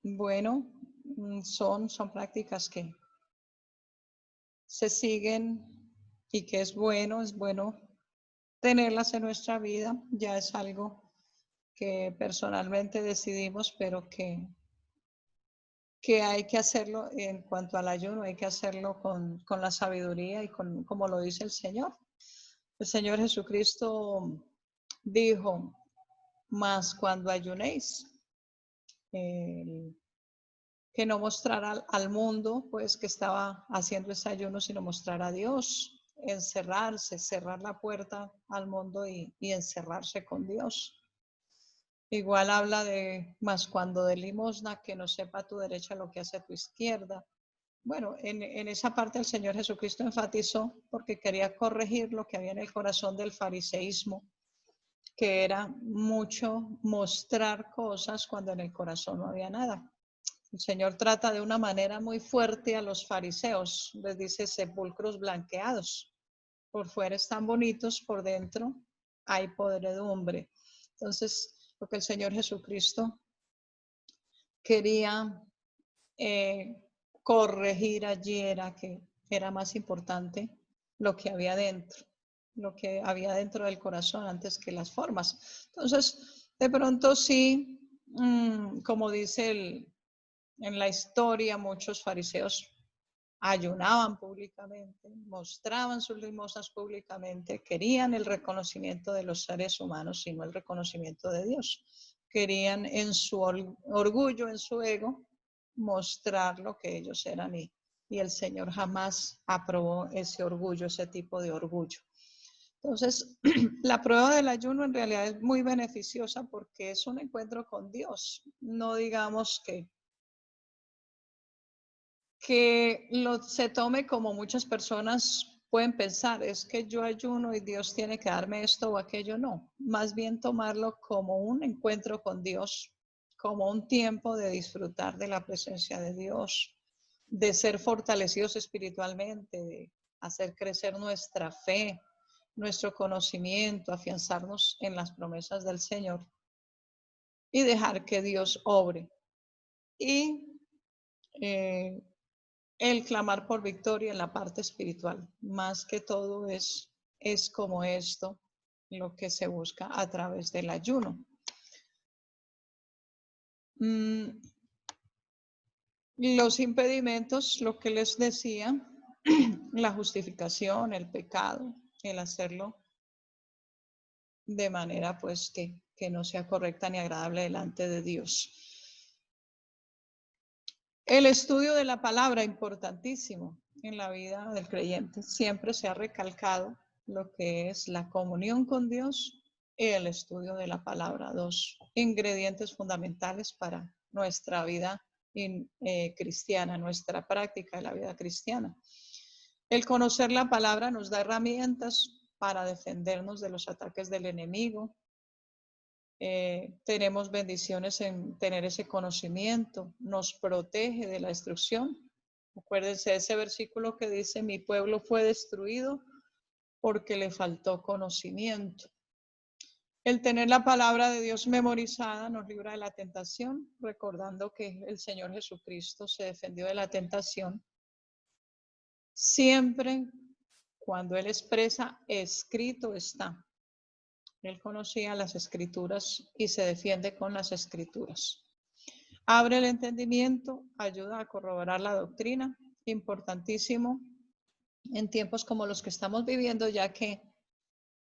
Bueno, son prácticas que se siguen y que es bueno tenerlas en nuestra vida. Ya es algo que personalmente decidimos, pero que hay que hacerlo en cuanto al ayuno, hay que hacerlo con la sabiduría y como lo dice el Señor. El Señor Jesucristo dijo, mas cuando ayunéis, que no mostrar al mundo, pues que estaba haciendo ese ayuno, sino mostrar a Dios, encerrarse, cerrar la puerta al mundo y encerrarse con Dios. Igual habla de, más cuando de limosna, que no sepa tu derecha lo que hace tu izquierda. Bueno, en esa parte el Señor Jesucristo enfatizó porque quería corregir lo que había en el corazón del fariseísmo, que era mucho mostrar cosas cuando en el corazón no había nada. El Señor trata de una manera muy fuerte a los fariseos, les dice sepulcros blanqueados. Por fuera están bonitos, por dentro hay podredumbre. Entonces, lo que el Señor Jesucristo quería corregir allí era que era más importante lo que había dentro, lo que había dentro del corazón antes que las formas. Entonces, de pronto sí, como dice en la historia, muchos fariseos ayunaban públicamente, mostraban sus limosnas públicamente, querían el reconocimiento de los seres humanos, sino el reconocimiento de Dios. Querían en su orgullo, en su ego, mostrar lo que ellos eran y el Señor jamás aprobó ese orgullo, ese tipo de orgullo. Entonces, la prueba del ayuno en realidad es muy beneficiosa porque es un encuentro con Dios. No digamos que se tome como muchas personas pueden pensar, es que yo ayuno y Dios tiene que darme esto o aquello, no. Más bien tomarlo como un encuentro con Dios, como un tiempo de disfrutar de la presencia de Dios, de ser fortalecidos espiritualmente, de hacer crecer nuestra fe, nuestro conocimiento, afianzarnos en las promesas del Señor y dejar que Dios obre. Y el clamar por victoria en la parte espiritual, más que todo es como esto lo que se busca a través del ayuno. Los impedimentos, lo que les decía, la justificación, el pecado, el hacerlo de manera pues que no sea correcta ni agradable delante de Dios. El estudio de la palabra, importantísimo en la vida del creyente. Siempre se ha recalcado lo que es la comunión con Dios y el estudio de la palabra, 2 ingredientes fundamentales para nuestra vida cristiana, nuestra práctica de la vida cristiana. El conocer la palabra nos da herramientas para defendernos de los ataques del enemigo. Tenemos bendiciones en tener ese conocimiento, nos protege de la destrucción. Acuérdense de ese versículo que dice: mi pueblo fue destruido porque le faltó conocimiento. El tener la palabra de Dios memorizada nos libra de la tentación, recordando que el Señor Jesucristo se defendió de la tentación siempre cuando Él expresa: escrito está. Él conocía las escrituras y se defiende con las escrituras. Abre el entendimiento, ayuda a corroborar la doctrina, importantísimo en tiempos como los que estamos viviendo, ya que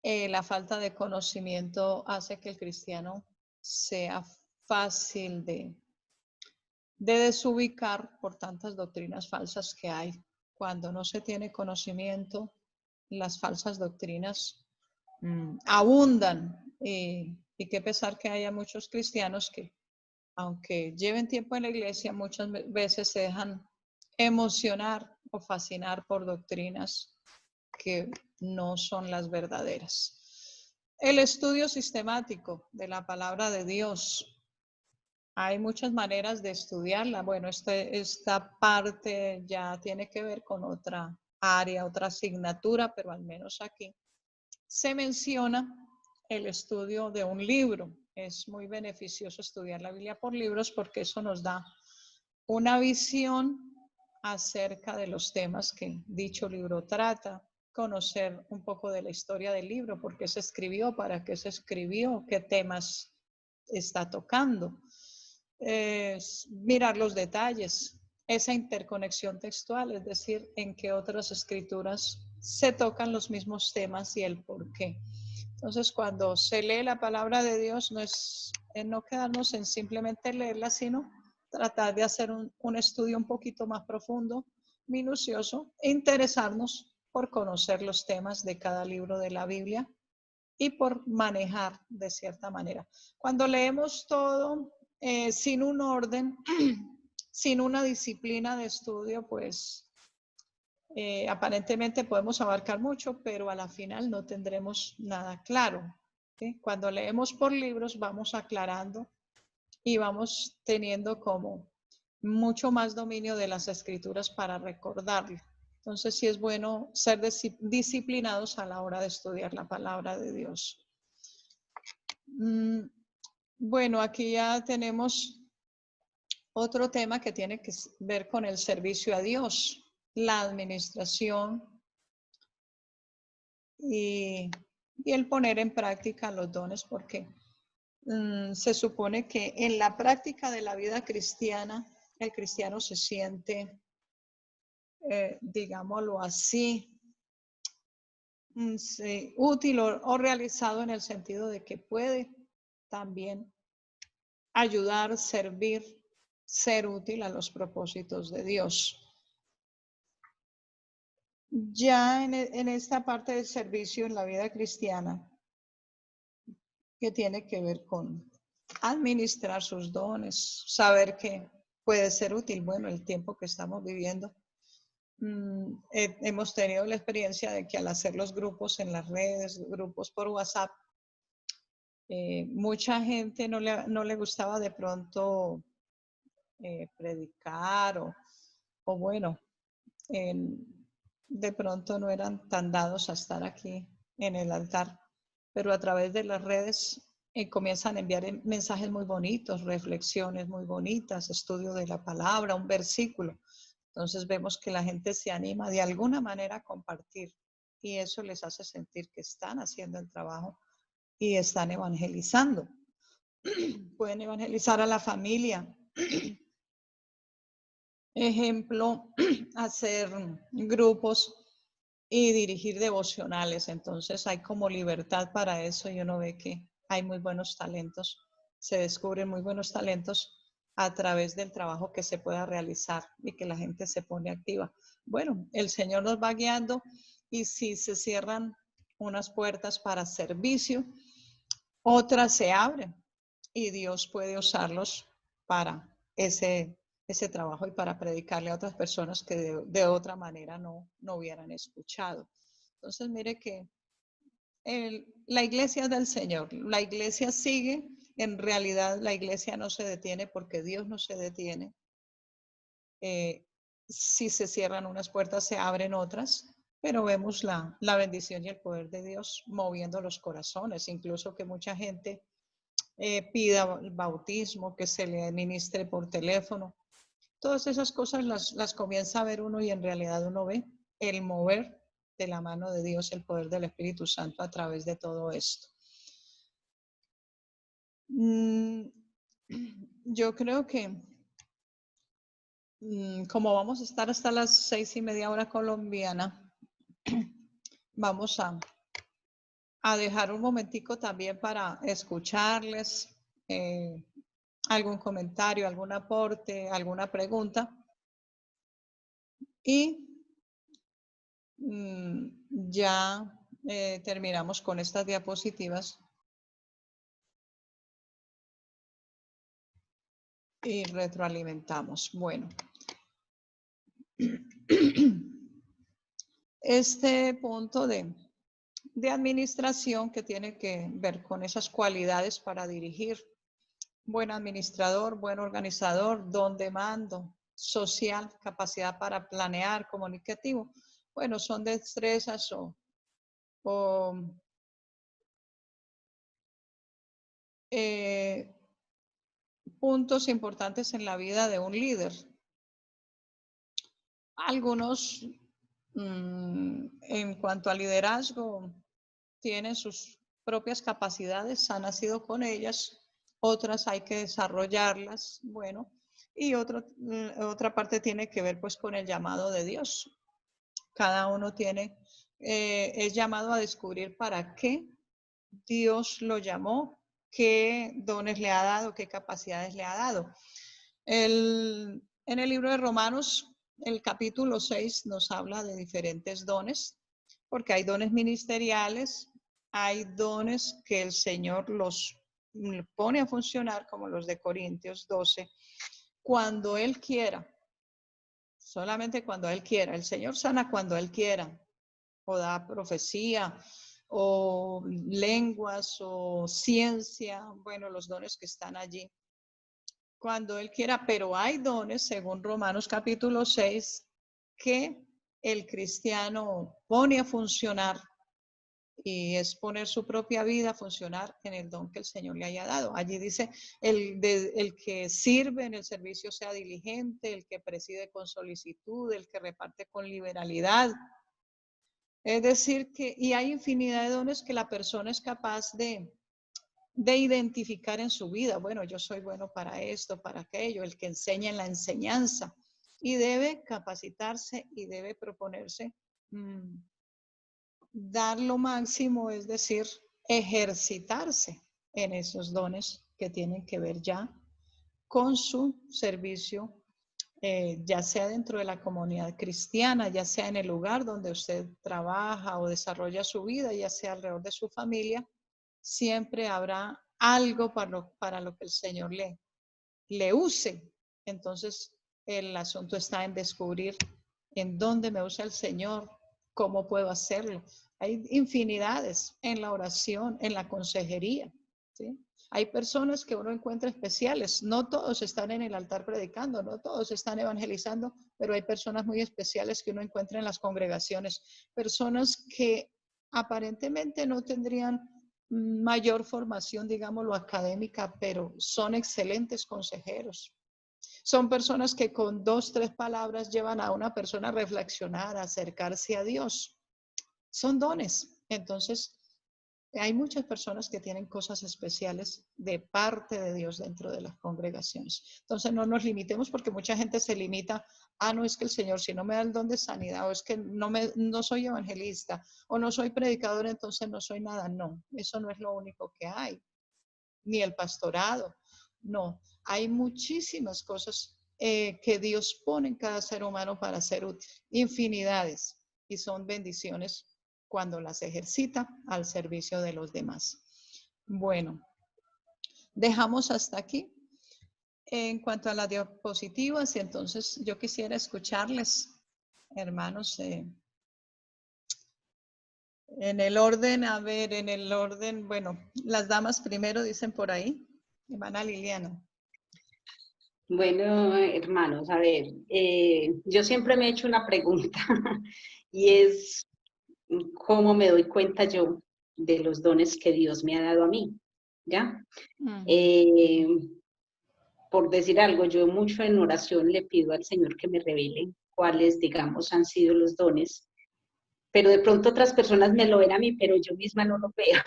la falta de conocimiento hace que el cristiano sea fácil de desubicar por tantas doctrinas falsas que hay. Cuando no se tiene conocimiento, las falsas doctrinas abundan, y qué pesar que haya muchos cristianos que, aunque lleven tiempo en la iglesia, muchas veces se dejan emocionar o fascinar por doctrinas que no son las verdaderas. El estudio sistemático de la palabra de Dios. Hay muchas maneras de estudiarla. Bueno, esta parte ya tiene que ver con otra área, otra asignatura, pero al menos aquí se menciona el estudio de un libro. Es muy beneficioso estudiar la Biblia por libros porque eso nos da una visión acerca de los temas que dicho libro trata, conocer un poco de la historia del libro, por qué se escribió, para qué se escribió, qué temas está tocando, mirar los detalles, esa interconexión textual, es decir, en qué otras escrituras se tocan los mismos temas y el por qué. Entonces, cuando se lee la palabra de Dios, no es no quedarnos en simplemente leerla, sino tratar de hacer un estudio un poquito más profundo, minucioso, e interesarnos por conocer los temas de cada libro de la Biblia y por manejar de cierta manera. Cuando leemos todo sin un orden, sin una disciplina de estudio, pues aparentemente podemos abarcar mucho, pero a la final no tendremos nada claro. ¿Sí? Cuando leemos por libros vamos aclarando y vamos teniendo como mucho más dominio de las escrituras para recordarlo. Entonces sí es bueno ser disciplinados a la hora de estudiar la palabra de Dios. Bueno, aquí ya tenemos otro tema que tiene que ver con el servicio a Dios, la administración y el poner en práctica los dones, porque se supone que en la práctica de la vida cristiana, el cristiano se siente, digámoslo así, sí, útil o realizado en el sentido de que puede también ayudar, servir, ser útil a los propósitos de Dios. Ya en esta parte del servicio en la vida cristiana, que tiene que ver con administrar sus dones, saber que puede ser útil. Bueno, el tiempo que estamos viviendo, hemos tenido la experiencia de que al hacer los grupos en las redes, grupos por WhatsApp, mucha gente no le gustaba de pronto predicar o bueno, de pronto no eran tan dados a estar aquí en el altar, pero a través de las redes comienzan a enviar mensajes muy bonitos, reflexiones muy bonitas, estudio de la palabra, un versículo. Entonces vemos que la gente se anima de alguna manera a compartir y eso les hace sentir que están haciendo el trabajo y están evangelizando. Pueden evangelizar a la familia. Ejemplo, hacer grupos y dirigir devocionales. Entonces hay como libertad para eso y uno ve que hay muy buenos talentos, se descubren muy buenos talentos a través del trabajo que se pueda realizar y que la gente se pone activa. Bueno, el Señor nos va guiando y si se cierran unas puertas para servicio, otras se abren y Dios puede usarlos para ese trabajo y para predicarle a otras personas que de otra manera no hubieran escuchado. Entonces, mire que la iglesia es del Señor, la iglesia sigue, en realidad la iglesia no se detiene porque Dios no se detiene. Si se cierran unas puertas, se abren otras, pero vemos la bendición y el poder de Dios moviendo los corazones, incluso que mucha gente pida el bautismo, que se le administre por teléfono. Todas esas cosas las comienza a ver uno y en realidad uno ve el mover de la mano de Dios, el poder del Espíritu Santo a través de todo esto. Yo creo que como vamos a estar hasta las 6:30 hora colombiana, vamos a dejar un momentico también para escucharles algún comentario, algún aporte, alguna pregunta. Y ya terminamos con estas diapositivas y retroalimentamos. Bueno, este punto de administración que tiene que ver con esas cualidades para dirigir, buen administrador, buen organizador, don de mando, social, capacidad para planear, comunicativo. Bueno, son destrezas o puntos importantes en la vida de un líder. Algunos, en cuanto al liderazgo, tienen sus propias capacidades, han nacido con ellas, otras hay que desarrollarlas, bueno, y otra parte tiene que ver pues con el llamado de Dios. Cada uno es llamado a descubrir para qué Dios lo llamó, qué dones le ha dado, qué capacidades le ha dado. En el libro de Romanos, el capítulo 6 nos habla de diferentes dones, porque hay dones ministeriales, hay dones que el Señor los pone a funcionar, como los de Corintios 12, cuando Él quiera, solamente cuando Él quiera. El Señor sana cuando Él quiera, o da profecía, o lenguas, o ciencia, bueno, los dones que están allí. Cuando Él quiera, pero hay dones, según Romanos capítulo 6, que el cristiano pone a funcionar y es poner su propia vida a funcionar en el don que el Señor le haya dado. Allí dice, el que sirve en el servicio sea diligente, el que preside con solicitud, el que reparte con liberalidad. Es decir, y hay infinidad de dones que la persona es capaz de identificar en su vida. Bueno, yo soy bueno para esto, para aquello, el que enseña en la enseñanza y debe capacitarse y debe proponerse dar lo máximo, es decir, ejercitarse en esos dones que tienen que ver ya con su servicio, ya sea dentro de la comunidad cristiana, ya sea en el lugar donde usted trabaja o desarrolla su vida, ya sea alrededor de su familia, siempre habrá algo para lo que el Señor le use. Entonces, el asunto está en descubrir en dónde me usa el Señor, cómo puedo hacerlo. Hay infinidades en la oración, en la consejería, ¿sí? Hay personas que uno encuentra especiales. No todos están en el altar predicando, no todos están evangelizando, pero hay personas muy especiales que uno encuentra en las congregaciones. Personas que aparentemente no tendrían mayor formación, digámoslo, académica, pero son excelentes consejeros. Son personas que con 2, 3 palabras llevan a una persona a reflexionar, a acercarse a Dios. Son dones. Entonces, hay muchas personas que tienen cosas especiales de parte de Dios dentro de las congregaciones. Entonces, no nos limitemos porque mucha gente se limita. No es que el Señor, si no me da el don de sanidad, o es que no soy evangelista, o no soy predicador, entonces no soy nada. No, eso no es lo único que hay. Ni el pastorado. No, hay muchísimas cosas que Dios pone en cada ser humano para ser útil. Infinidades. Y son bendiciones cuando las ejercita al servicio de los demás. Bueno, dejamos hasta aquí. En cuanto a las diapositivas, entonces yo quisiera escucharles, hermanos, en el orden, a ver, en el orden, bueno, las damas primero dicen por ahí, hermana Liliana. Bueno, hermanos, a ver, yo siempre me he hecho una pregunta y es cómo me doy cuenta yo de los dones que Dios me ha dado a mí, ¿ya? Por decir algo, yo mucho en oración le pido al Señor que me revele cuáles, digamos, han sido los dones, pero de pronto otras personas me lo ven a mí, pero yo misma no lo veo.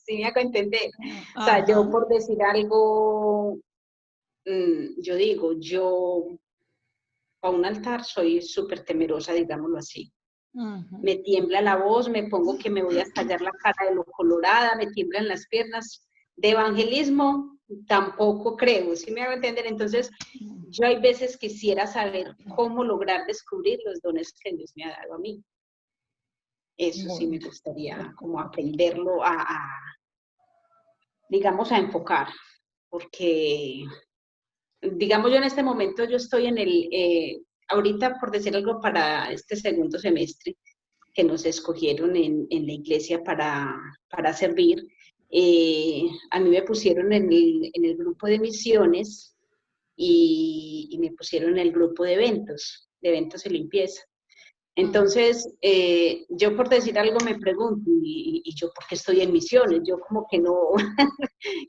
¿Sí me hago entender? O sea, yo por decir algo, yo digo, yo a un altar soy súper temerosa, digámoslo así. Me tiembla la voz, me pongo que me voy a estallar la cara de lo colorada, me tiemblan las piernas. De evangelismo tampoco creo, ¿sí me hago entender? Entonces, yo hay veces quisiera saber cómo lograr descubrir los dones que Dios me ha dado a mí. Eso sí me gustaría como aprenderlo digamos, a enfocar, porque, digamos, yo en este momento yo estoy en ahorita, por decir algo, para este segundo semestre, que nos escogieron en la iglesia para servir, a mí me pusieron en el grupo de misiones y me pusieron en el grupo de eventos y limpieza. Entonces, yo por decir algo me pregunto, ¿y yo por qué estoy en misiones? Yo como que no,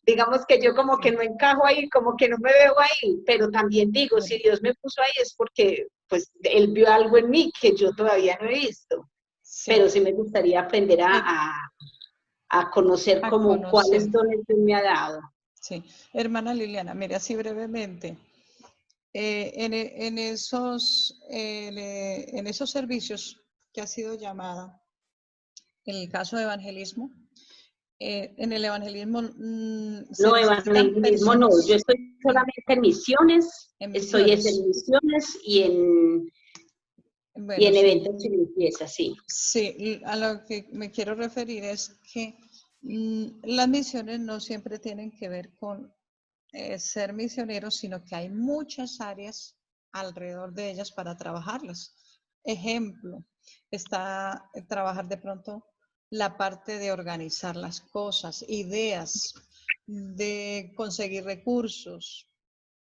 digamos que yo como que no encajo ahí, como que no me veo ahí, pero también digo, si Dios me puso ahí es porque pues Él vio algo en mí que yo todavía no he visto. Sí. Pero sí me gustaría aprender a conocer cuáles dones Dios me ha dado. Sí, hermana Liliana, mire así brevemente. En esos servicios que ha sido llamada, en el caso de evangelismo, en el evangelismo... no, evangelismo no, yo estoy solamente en misiones, estoy en misiones y en eventos y limpieza, sí. Sí, a lo que me quiero referir es que las misiones no siempre tienen que ver con ser misioneros, sino que hay muchas áreas alrededor de ellas para trabajarlas. Ejemplo, está trabajar de pronto la parte de organizar las cosas, ideas, de conseguir recursos,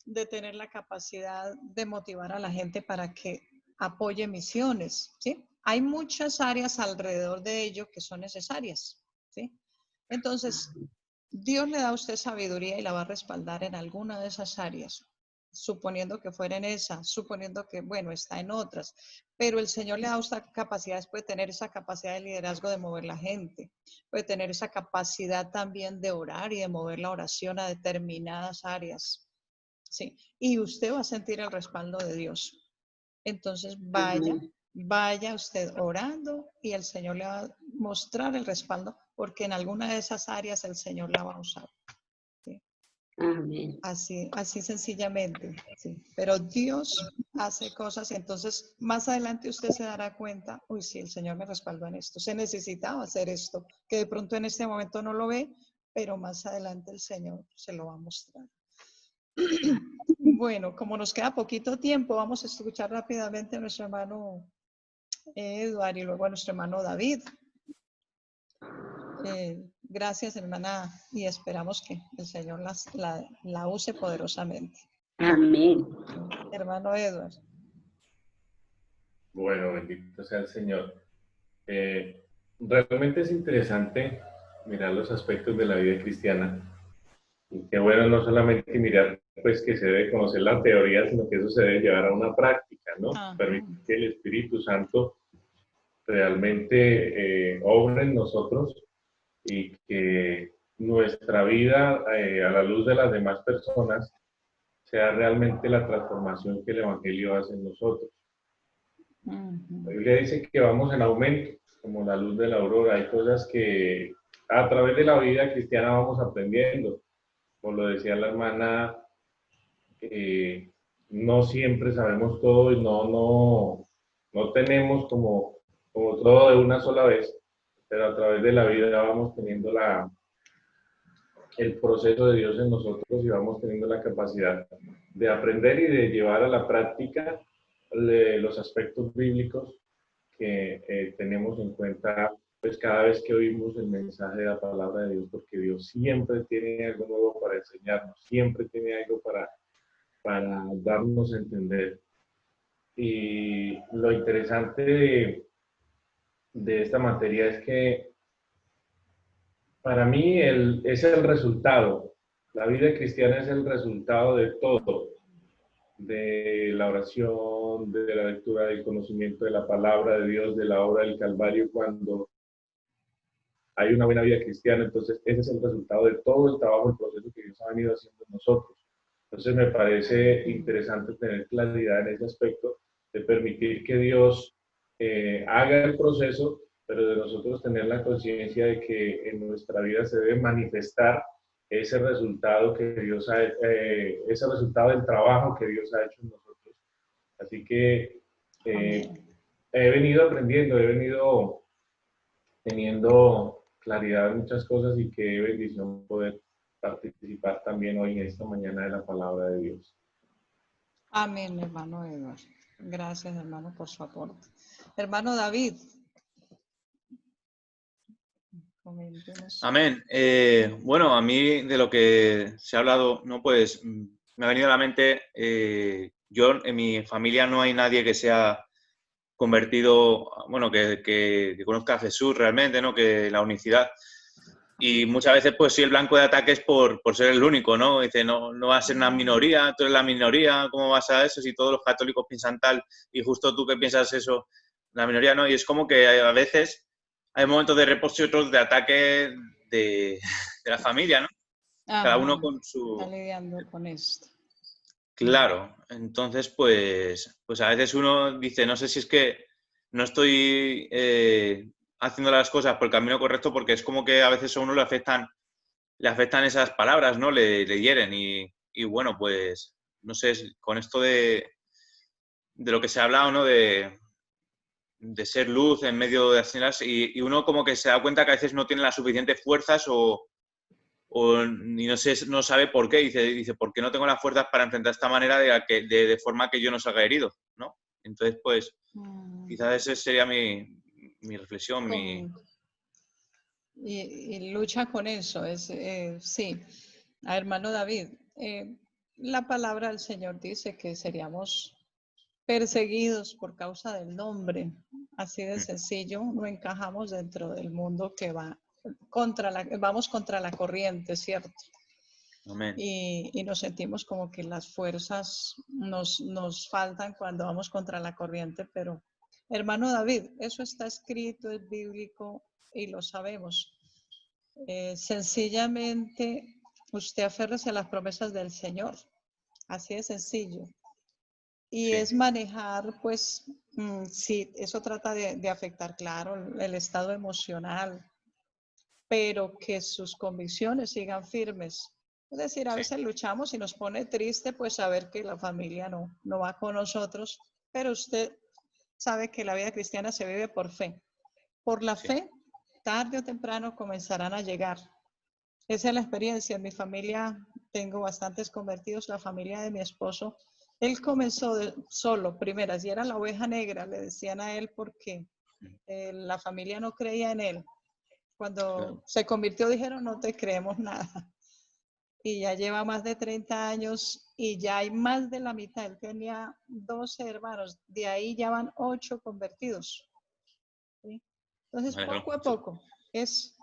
de tener la capacidad de motivar a la gente para que apoye misiones, ¿sí? Hay muchas áreas alrededor de ello que son necesarias, ¿sí? Entonces, Dios le da a usted sabiduría y la va a respaldar en alguna de esas áreas, suponiendo que fuera en esa, suponiendo que, bueno, está en otras, pero el Señor le da a usted capacidades, puede tener esa capacidad de liderazgo de mover la gente, puede tener esa capacidad también de orar y de mover la oración a determinadas áreas, ¿sí? Y usted va a sentir el respaldo de Dios. Entonces vaya usted orando y el Señor le va a mostrar el respaldo porque en alguna de esas áreas el Señor la va a usar. ¿Sí? Amén. Así sencillamente. ¿Sí? Pero Dios hace cosas y entonces más adelante usted se dará cuenta, uy, sí, el Señor me respaldó en esto. Se necesitaba hacer esto, que de pronto en este momento no lo ve, pero más adelante el Señor se lo va a mostrar. Bueno, como nos queda poquito tiempo, vamos a escuchar rápidamente a nuestro hermano Eduardo y luego a nuestro hermano David. Gracias, hermana, y esperamos que el Señor la use poderosamente. Amén. Hermano Eduardo. Bueno, bendito sea el Señor. Realmente es interesante mirar los aspectos de la vida cristiana. Y qué bueno no solamente mirar pues que se debe conocer la teoría, sino que eso se debe llevar a una práctica, ¿no? Permitir que el Espíritu Santo realmente obre en nosotros y que nuestra vida a la luz de las demás personas sea realmente la transformación que el Evangelio hace en nosotros. La Biblia dice que vamos en aumento, como la luz de la aurora. Hay cosas que a través de la vida cristiana vamos aprendiendo. Como lo decía la hermana, no siempre sabemos todo y no tenemos como todo de una sola vez, pero a través de la vida vamos teniendo el proceso de Dios en nosotros y vamos teniendo la capacidad de aprender y de llevar a la práctica los aspectos bíblicos que tenemos en cuenta pues cada vez que oímos el mensaje de la palabra de Dios, porque Dios siempre tiene algo nuevo para enseñarnos, siempre tiene algo para darnos a entender. Y lo interesante de esta materia es que para mí es el resultado. La vida cristiana es el resultado de todo, de la oración, de la lectura, del conocimiento de la palabra de Dios, de la obra del Calvario. Cuando hay una buena vida cristiana, entonces ese es el resultado de todo el trabajo, el proceso que Dios ha venido haciendo en nosotros. Entonces me parece interesante tener claridad en ese aspecto, de permitir que Dios haga el proceso, pero de nosotros tener la conciencia de que en nuestra vida se debe manifestar ese resultado que Dios ese resultado del trabajo que Dios ha hecho en nosotros. Así que he venido aprendiendo, he venido teniendo claridad en muchas cosas, y qué bendición poder participar también hoy en esta mañana de la palabra de Dios. Amén, hermano Eduardo. Gracias, hermano, por su aporte. Hermano David. Coméntenos. Amén. Bueno, a mí de lo que se ha hablado, no, pues me ha venido a la mente, yo en mi familia no hay nadie que sea convertido, bueno, que conozca a Jesús realmente, ¿no? Que la unicidad. Y muchas veces, pues sí, el blanco de ataques por ser el único, ¿no? Dice, no va a ser una minoría, tú eres la minoría, ¿cómo vas a eso si todos los católicos piensan tal y justo tú que piensas eso, la minoría, ¿no? Y es como que a veces hay momentos de reposo y otros de ataque de la familia, ¿no? Ajá, cada uno con su... Está lidiando con esto. Claro, entonces pues a veces uno dice, no sé si es que no estoy haciendo las cosas por el camino correcto, porque es como que a veces a uno le afectan esas palabras, ¿no? Le hieren y bueno, pues no sé, con esto de lo que se ha hablado, ¿no? De ser luz en medio de las y uno como que se da cuenta que a veces no tiene las suficientes fuerzas y no sabe por qué. Dice, ¿por qué no tengo las fuerzas para enfrentar esta manera de forma que yo no salga herido, ¿no? Entonces, pues, quizás esa sería mi reflexión, Y lucha con eso, sí. Hermano David, la palabra del Señor dice que seríamos perseguidos por causa del nombre. Así de sencillo, no encajamos dentro del mundo que vamos contra la corriente, ¿cierto? Amén. Y nos sentimos como que las fuerzas nos faltan cuando vamos contra la corriente, pero hermano David, eso está escrito, es bíblico y lo sabemos. Sencillamente, usted aférrese a las promesas del Señor, así de sencillo. Y es manejar, pues, sí, eso trata de afectar, claro, el estado emocional, pero que sus convicciones sigan firmes. Es decir, a veces luchamos y nos pone triste, pues saber que la familia no va con nosotros, pero usted sabe que la vida cristiana se vive por fe. Por la fe, tarde o temprano comenzarán a llegar. Esa es la experiencia. En mi familia tengo bastantes convertidos, la familia de mi esposo. Él comenzó solo, primeras, y era la oveja negra, le decían a él porque la familia no creía en él. Cuando se convirtió dijeron, no te creemos nada. Y ya lleva más de 30 años y ya hay más de la mitad. Él tenía 12 hermanos, de ahí ya van 8 convertidos. ¿Sí? Entonces, poco a poco, es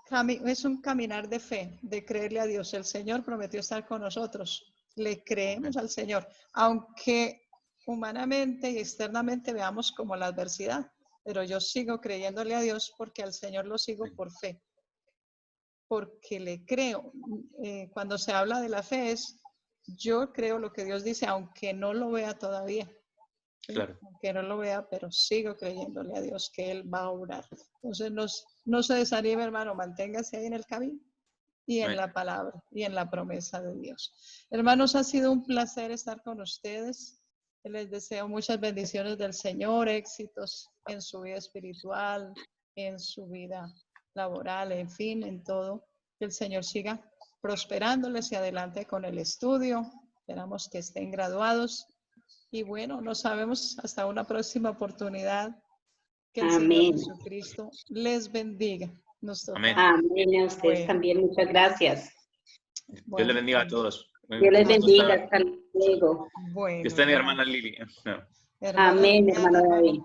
un caminar de fe, de creerle a Dios. El Señor prometió estar con nosotros. Le creemos al Señor, aunque humanamente y externamente veamos como la adversidad, pero yo sigo creyéndole a Dios porque al Señor lo sigo por fe, porque le creo. Cuando se habla de la fe es, yo creo lo que Dios dice, aunque no lo vea todavía. ¿Sí? Claro. Aunque no lo vea, pero sigo creyéndole a Dios que Él va a obrar. Entonces, no se desanime, hermano, manténgase ahí en el camino y en la palabra y en la promesa de Dios. Hermanos, ha sido un placer estar con ustedes. Les deseo muchas bendiciones del Señor, éxitos en su vida espiritual, en su vida laboral, en fin, en todo. Que el Señor siga prosperándoles y adelante con el estudio. Esperamos que estén graduados. Y bueno, nos sabemos hasta una próxima oportunidad. Que el Señor Amén. Jesucristo les bendiga. Nos toca. Amén. Amén. A ustedes Bueno. también, muchas gracias. Dios Bueno, les bendiga a todos. Dios les bendiga. Hasta luego. Bueno, Que esté mi ya. hermana Lili. No. Hermano Amén, Liliana, hermano David.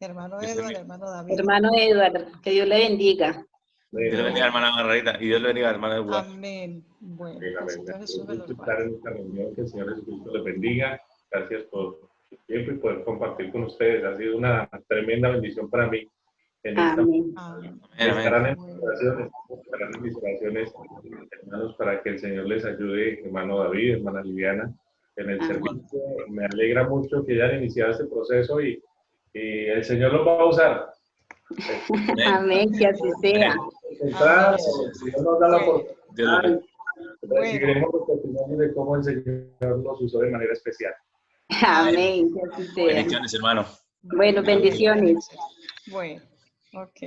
hermano Dios Edward, bendiga. hermano David. Hermano Edward, que Dios le bendiga. Dios le bendiga, hermana Margarita. Y Dios le bendiga, hermana Edward. Amén. Bueno, Amén, el amén. Señor Jesús me los Disfrutar guarde. en esta reunión, que el Señor Jesucristo les bendiga. Gracias por su tiempo y poder compartir con ustedes. Ha sido una tremenda bendición para mí. En esta Amén. Amén. estarán en Bueno. mis oraciones, hermanos, para que el Señor les ayude, hermano David, hermana Liliana, en el Amén. servicio. Me alegra mucho que hayan iniciado este proceso y el Señor los va a usar. Amén, que así sea. Entrar, el Señor nos da la Bueno. oportunidad y Bueno. recibiremos los testimonios de cómo el Señor los usó de manera especial. Amén, que así sea. Bendiciones, hermano. Bueno, bendiciones. Bueno, ok.